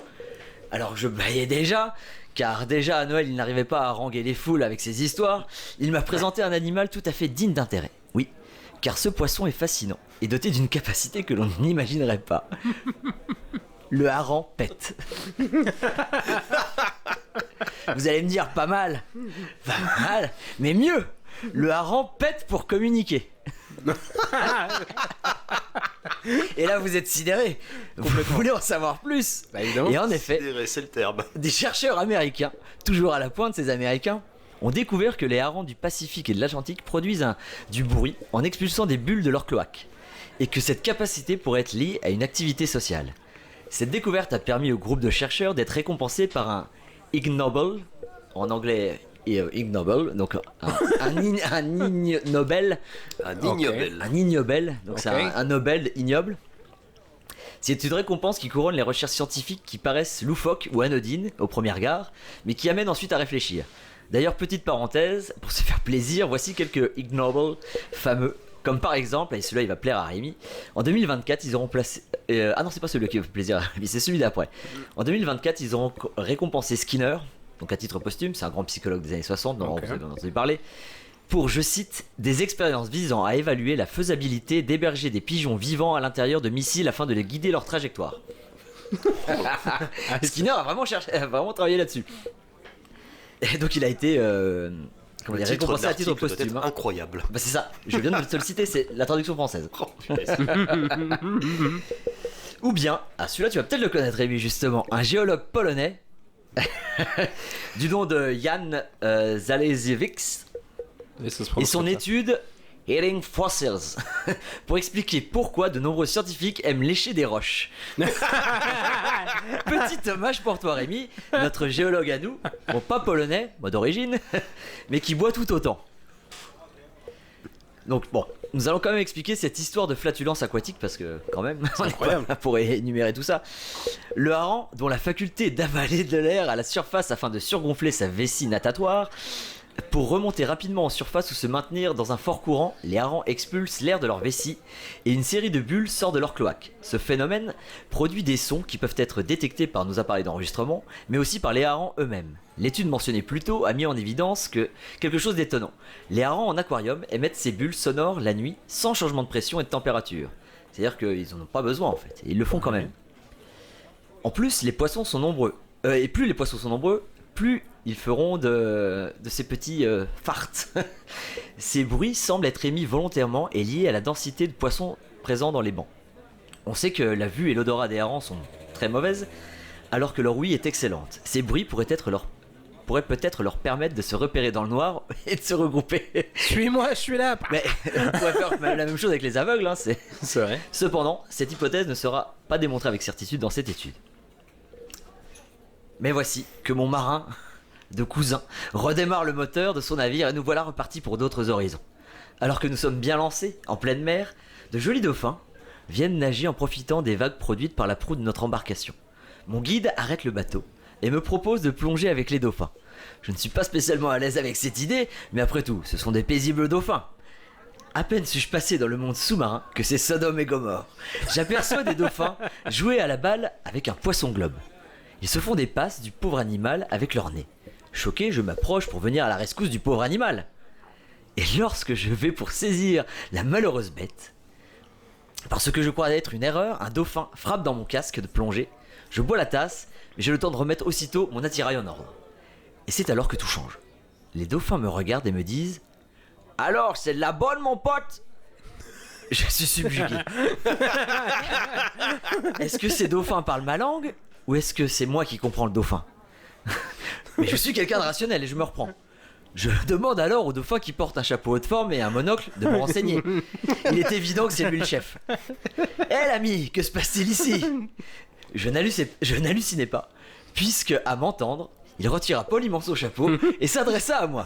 Alors je bâillais déjà, car déjà à Noël il n'arrivait pas à haranguer les foules avec ses histoires. Il m'a présenté un animal tout à fait digne d'intérêt. Oui, car ce poisson est fascinant et doté d'une capacité que l'on n'imaginerait pas. Le hareng pète. Vous allez me dire, pas mal, mais mieux, le hareng pète pour communiquer. Et là vous êtes sidérés, vous voulez en savoir plus. Et en effet, Sidéré, c'est le terme. des chercheurs américains, toujours à la pointe ces Américains, ont découvert que les harengs du Pacifique et de l'Atlantique produisent du bruit en expulsant des bulles de leur cloaque, et que cette capacité pourrait être liée à une activité sociale. Cette découverte a permis au groupe de chercheurs d'être récompensé par un Ig Nobel, en anglais Ig Nobel, donc un Ig Nobel, un Ignobel, donc c'est un Nobel ignoble. C'est une récompense qui couronne les recherches scientifiques qui paraissent loufoques ou anodines au premier regard, mais qui amènent ensuite à réfléchir. D'ailleurs, petite parenthèse, pour se faire plaisir, voici quelques Ig Nobel fameux. Comme par exemple, et celui-là il va plaire à Rémi, en 2024 ils auront placé... ah non, c'est pas celui qui va faire plaisir à Rémi, c'est celui d'après. En 2024 ils auront récompensé Skinner, donc à titre posthume, c'est un grand psychologue des années 60 dont vous avez entendu parler, pour, je cite, des expériences visant à évaluer la faisabilité d'héberger des pigeons vivants à l'intérieur de missiles afin de les guider leur trajectoire. Skinner a vraiment travaillé là-dessus. Et donc il a été... récompensé à titre posthume. Incroyable. Bah c'est ça, je viens de te le citer, c'est la traduction française. Ou bien, celui-là tu vas peut-être le connaître, Rémi, justement, un géologue polonais du nom de Jan Zalesiewicz et son étude Eating Fossils pour expliquer pourquoi de nombreux scientifiques aiment lécher des roches. Petit hommage pour toi, Rémi, notre géologue à nous, bon, pas polonais, moi d'origine, mais qui boit tout autant. Donc bon, nous allons quand même expliquer cette histoire de flatulence aquatique parce que quand même, c'est incroyable pour énumérer tout ça. Le hareng, dont la faculté d'avaler de l'air à la surface afin de surgonfler sa vessie natatoire, pour remonter rapidement en surface ou se maintenir dans un fort courant, les harengs expulsent l'air de leur vessie et une série de bulles sort de leur cloaque. Ce phénomène produit des sons qui peuvent être détectés par nos appareils d'enregistrement, mais aussi par les harengs eux-mêmes. L'étude mentionnée plus tôt a mis en évidence quelque chose d'étonnant. Les harengs en aquarium émettent ces bulles sonores la nuit sans changement de pression et de température. C'est-à-dire qu'ils n'en ont pas besoin en fait, et ils le font quand même. En plus, les poissons sont nombreux. Et plus les poissons sont nombreux, plus ils feront de ces petits farts. Ces bruits semblent être émis volontairement et liés à la densité de poissons présents dans les bancs. On sait que la vue et l'odorat des harengs sont très mauvaises, alors que leur ouïe est excellente. Ces bruits pourraient peut-être leur permettre de se repérer dans le noir et de se regrouper. Suis-moi, je suis là. Mais on pourrait faire la même chose avec les aveugles, hein, c'est vrai. Cependant, cette hypothèse ne sera pas démontrée avec certitude dans cette étude. Mais voici que mon marin de cousin redémarre le moteur de son navire et nous voilà repartis pour d'autres horizons. Alors que nous sommes bien lancés, en pleine mer, de jolis dauphins viennent nager en profitant des vagues produites par la proue de notre embarcation. Mon guide arrête le bateau et me propose de plonger avec les dauphins. Je ne suis pas spécialement à l'aise avec cette idée, mais après tout, ce sont des paisibles dauphins. À peine suis-je passé dans le monde sous-marin que c'est Sodome et Gomorre. J'aperçois des dauphins jouer à la balle avec un poisson-globe. Ils se font des passes du pauvre animal avec leur nez. Choqué, je m'approche pour venir à la rescousse du pauvre animal. Et lorsque je vais pour saisir la malheureuse bête, parce que je crois être une erreur, un dauphin frappe dans mon casque de plongée. Je bois la tasse, mais j'ai le temps de remettre aussitôt mon attirail en ordre. Et c'est alors que tout change. Les dauphins me regardent et me disent « Alors, c'est de la bonne, mon pote ?» Je suis subjugué. Est-ce que ces dauphins parlent ma langue ou est-ce que c'est moi qui comprends le dauphin? Mais je suis quelqu'un de rationnel et je me reprends. Je demande alors au dauphin qui porte un chapeau haut de forme et un monocle de me renseigner. Il est évident que c'est lui le chef. « Hé l'ami, que se passe-t-il ici ?» Je n'hallucinais pas, puisque, à m'entendre, il retira poliment son chapeau et s'adressa à moi.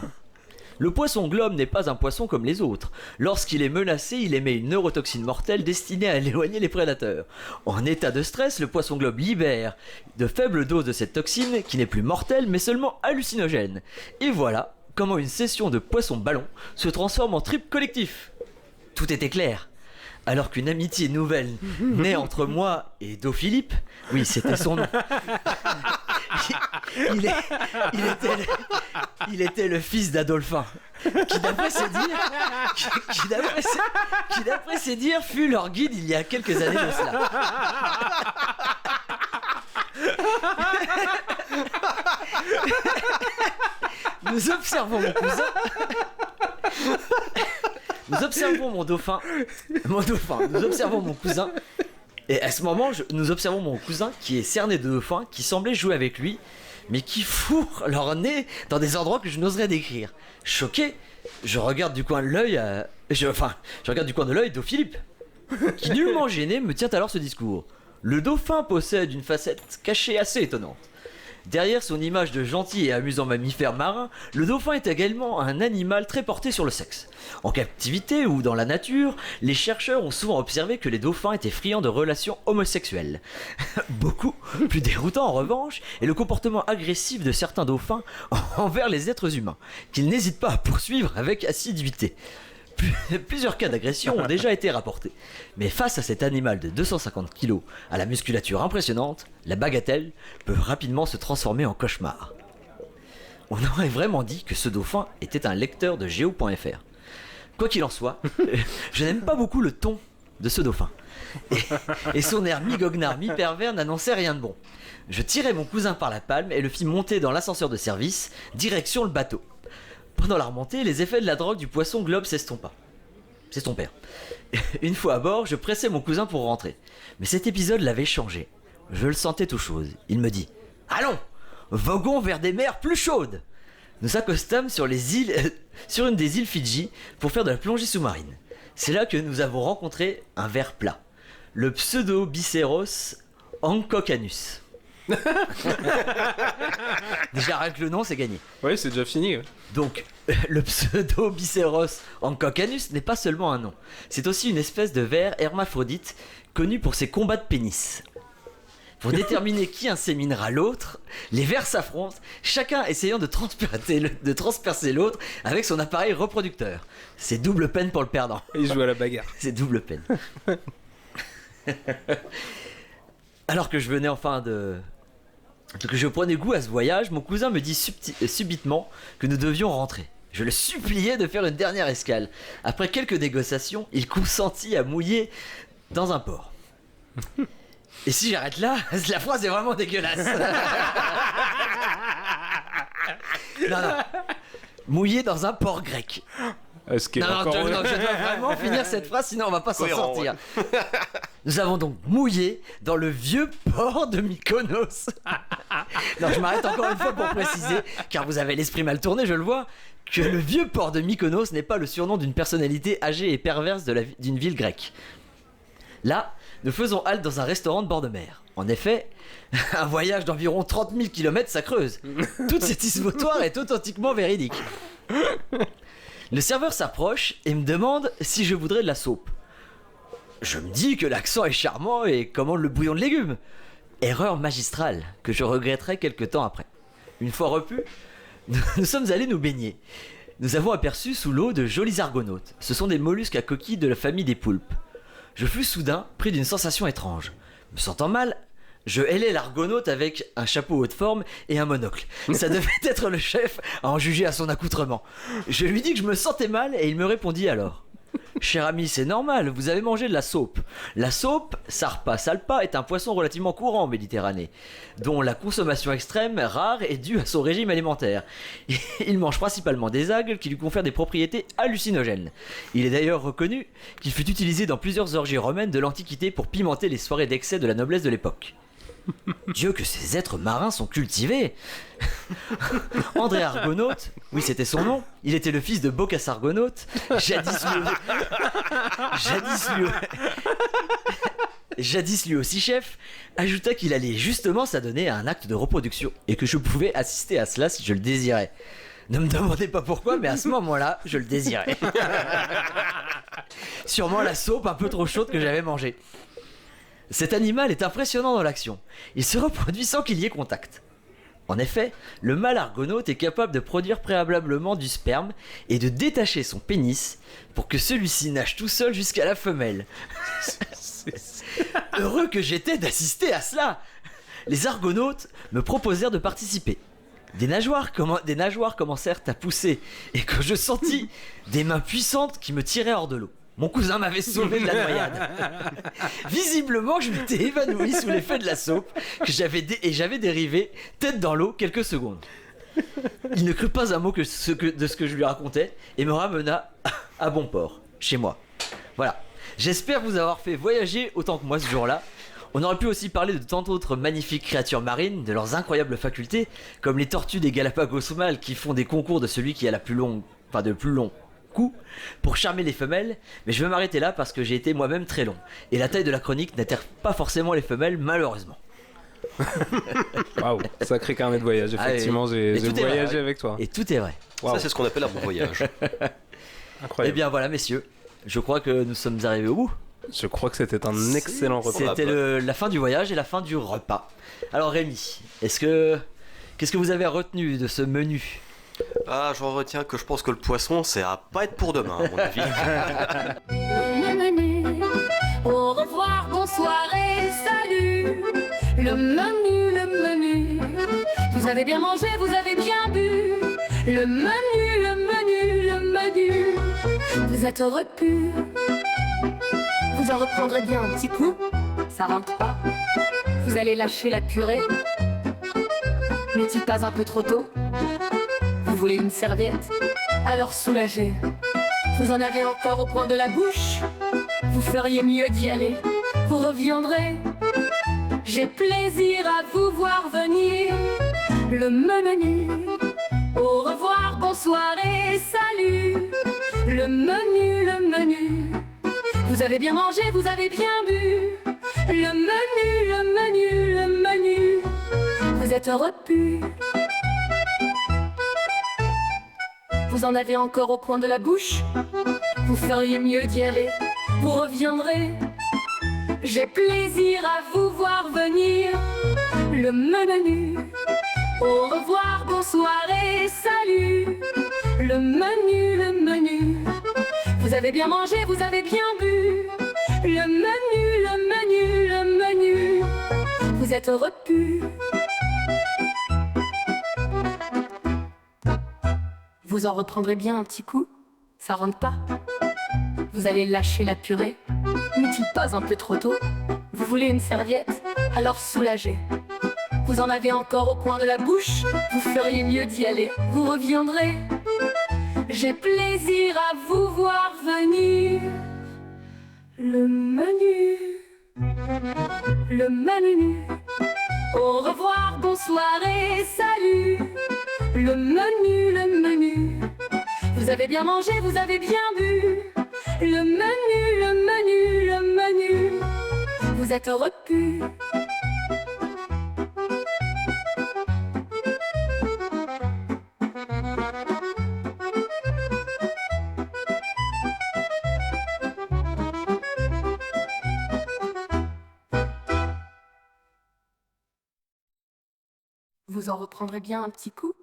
Le poisson globe n'est pas un poisson comme les autres. Lorsqu'il est menacé, il émet une neurotoxine mortelle destinée à éloigner les prédateurs. En état de stress, le poisson globe libère de faibles doses de cette toxine qui n'est plus mortelle mais seulement hallucinogène. Et voilà comment une session de poisson ballon se transforme en trip collectif. Tout était clair. Alors qu'une amitié nouvelle naît entre moi et Do-Philippe, oui, c'était son nom. Il était le fils d'Adolphin, qui d'après ses dires fut leur guide il y a quelques années de cela. Nous observons mon cousin, et à ce moment, nous observons mon cousin qui est cerné de dauphins, qui semblait jouer avec lui, mais qui fourrent leur nez dans des endroits que je n'oserais décrire. Choqué, je regarde du coin de l'œil, Do-Philippe, qui nullement gêné me tient alors ce discours. Le dauphin possède une facette cachée assez étonnante. Derrière son image de gentil et amusant mammifère marin, le dauphin est également un animal très porté sur le sexe. En captivité ou dans la nature, les chercheurs ont souvent observé que les dauphins étaient friands de relations homosexuelles. Beaucoup plus déroutant en revanche est le comportement agressif de certains dauphins envers les êtres humains, qu'ils n'hésitent pas à poursuivre avec assiduité. Plusieurs cas d'agression ont déjà été rapportés. Mais face à cet animal de 250 kg à la musculature impressionnante, la bagatelle peut rapidement se transformer en cauchemar. On aurait vraiment dit que ce dauphin était un lecteur de Géo.fr. Quoi qu'il en soit, je n'aime pas beaucoup le ton de ce dauphin. Et son air mi-goguenard, mi-pervers n'annonçait rien de bon. Je tirai mon cousin par la palme et le fis monter dans l'ascenseur de service, direction le bateau. Pendant la remontée, les effets de la drogue du poisson globe s'estompèrent. Une fois à bord, je pressais mon cousin pour rentrer. Mais cet épisode l'avait changé. Je le sentais tout chose. Il me dit « Allons, voguons vers des mers plus chaudes !» Nous accostâmes sur une des îles Fidji pour faire de la plongée sous-marine. C'est là que nous avons rencontré un ver plat, le Pseudobiceros hancocanus. Déjà avec le nom c'est gagné. Oui, c'est déjà fini. Ouais. Donc le Pseudobiceros hancocanus n'est pas seulement un nom, c'est aussi une espèce de ver hermaphrodite connu pour ses combats de pénis. Pour déterminer qui inséminera l'autre, les vers s'affrontent, chacun essayant de transpercer l'autre avec son appareil reproducteur. C'est double peine pour le perdant. Il joue à la bagarre. C'est double peine. Alors que je venais que je prenais goût à ce voyage, mon cousin me dit subitement que nous devions rentrer. Je le suppliais de faire une dernière escale. Après quelques négociations, il consentit à mouiller dans un port. Et si j'arrête là, la phrase est vraiment dégueulasse. Non. Mouiller dans un port grec. Non, je dois vraiment finir cette phrase, sinon on va pas s'en sortir. Ouais. Nous avons donc mouillé dans le vieux port de Mykonos. Non, je m'arrête encore une fois pour préciser, car vous avez l'esprit mal tourné, je le vois, que le vieux port de Mykonos n'est pas le surnom d'une personnalité âgée et perverse d'une ville grecque. Là, nous faisons halte dans un restaurant de bord de mer. En effet, un voyage d'environ 30 000 km, ça creuse. Toute cette histoire est authentiquement véridique. Le serveur s'approche et me demande si je voudrais de la soupe. Je me dis que l'accent est charmant et commande le bouillon de légumes. Erreur magistrale que je regretterai quelques temps après. Une fois repus, nous sommes allés nous baigner. Nous avons aperçu sous l'eau de jolis argonautes. Ce sont des mollusques à coquilles de la famille des poulpes. Je fus soudain pris d'une sensation étrange. Me sentant mal, je hélai l'argonaute avec un chapeau haut de forme et un monocle. Ça devait être le chef à en juger à son accoutrement. Je lui dis que je me sentais mal et il me répondit alors Cher ami, c'est normal, vous avez mangé de la saupe. La saupe, Sarpa salpa, est un poisson relativement courant en Méditerranée, dont la consommation extrême, rare, est due à son régime alimentaire. Il mange principalement des algues qui lui confèrent des propriétés hallucinogènes. Il est d'ailleurs reconnu qu'il fut utilisé dans plusieurs orgies romaines de l'Antiquité pour pimenter les soirées d'excès de la noblesse de l'époque. Dieu que ces êtres marins sont cultivés. André Argonaute, oui c'était son nom, il était le fils de Boccace Argonaute, jadis lui aussi chef, ajouta qu'il allait justement s'adonner à un acte de reproduction et que je pouvais assister à cela si je le désirais. Ne me demandez pas pourquoi, mais à ce moment-là, je le désirais. Sûrement la saupe un peu trop chaude que j'avais mangée. Cet animal est impressionnant dans l'action. Il se reproduit sans qu'il y ait contact. En effet, le mâle argonaute est capable de produire préalablement du sperme et de détacher son pénis pour que celui-ci nage tout seul jusqu'à la femelle. Heureux que j'étais d'assister à cela. Les argonautes me proposèrent de participer. Des nageoires commencèrent à pousser et que je sentis des mains puissantes qui me tiraient hors de l'eau. Mon cousin m'avait sauvé de la noyade. Visiblement, je m'étais évanoui sous l'effet de la saupe que j'avais dérivé tête dans l'eau quelques secondes. Il ne crut pas un mot de ce que je lui racontais et me ramena à bon port, chez moi. Voilà. J'espère vous avoir fait voyager autant que moi ce jour-là. On aurait pu aussi parler de tant d'autres magnifiques créatures marines, de leurs incroyables facultés, comme les tortues des Galapagos mâles qui font des concours de celui qui a le plus long coup pour charmer les femelles, mais je vais m'arrêter là parce que j'ai été moi-même très long. Et la taille de la chronique n'atterre pas forcément les femelles, malheureusement. Waouh, sacré carnet de voyage, effectivement, j'ai voyagé avec toi. Et tout est vrai. Wow. Ça, c'est ce qu'on appelle un bon voyage. Incroyable. Eh bien voilà, messieurs, je crois que nous sommes arrivés au bout. Je crois que c'était un excellent repas. C'était la fin du voyage et la fin du repas. Alors Rémi, qu'est-ce que vous avez retenu de ce menu ? Ah, j'en retiens que je pense que le poisson, c'est à pas être pour demain, à mon avis. Le menu, au revoir, bonsoir et salut. Le menu. Vous avez bien mangé, vous avez bien bu. Le menu. Vous êtes repus. Vous en reprendrez bien un petit coup. Ça rentre pas. Vous allez lâcher la purée. N'est-il pas un peu trop tôt ? Vous voulez une serviette? Alors soulagez. Vous en avez encore au coin de la bouche. Vous feriez mieux d'y aller. Vous reviendrez. J'ai plaisir à vous voir venir. Le menu. Au revoir, bonsoir et salut. Le menu. Vous avez bien mangé, vous avez bien bu. Le menu. Vous êtes repus. Vous en avez encore au coin de la bouche. Vous feriez mieux d'y aller. Vous reviendrez. J'ai plaisir à vous voir venir. Le menu. Au revoir, bonsoir et salut. Le menu. Vous avez bien mangé, vous avez bien bu. Le menu. Vous êtes repus. Vous en reprendrez bien un petit coup. Ça rentre pas. Vous allez lâcher la purée. N'est-il pas un peu trop tôt? Vous voulez une serviette? Alors soulagez. Vous en avez encore au coin de la bouche. Vous feriez mieux d'y aller. Vous reviendrez. J'ai plaisir à vous voir venir. Le menu. Au revoir, bonsoir et salut. Le menu. Vous avez bien mangé, vous avez bien bu. Le menu. Vous êtes repus. Vous en reprendrez bien un petit coup.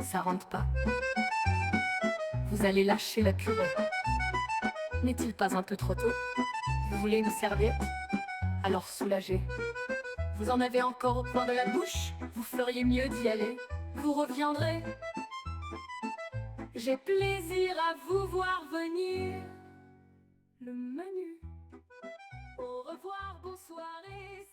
Ça rentre pas. Vous allez lâcher la purée. N'est-il pas un peu trop tôt? Vous voulez une serviette? Alors soulagez. Vous en avez encore au coin de la bouche. Vous feriez mieux d'y aller. Vous reviendrez. J'ai plaisir à vous voir venir. Le menu. Au revoir, bonsoir et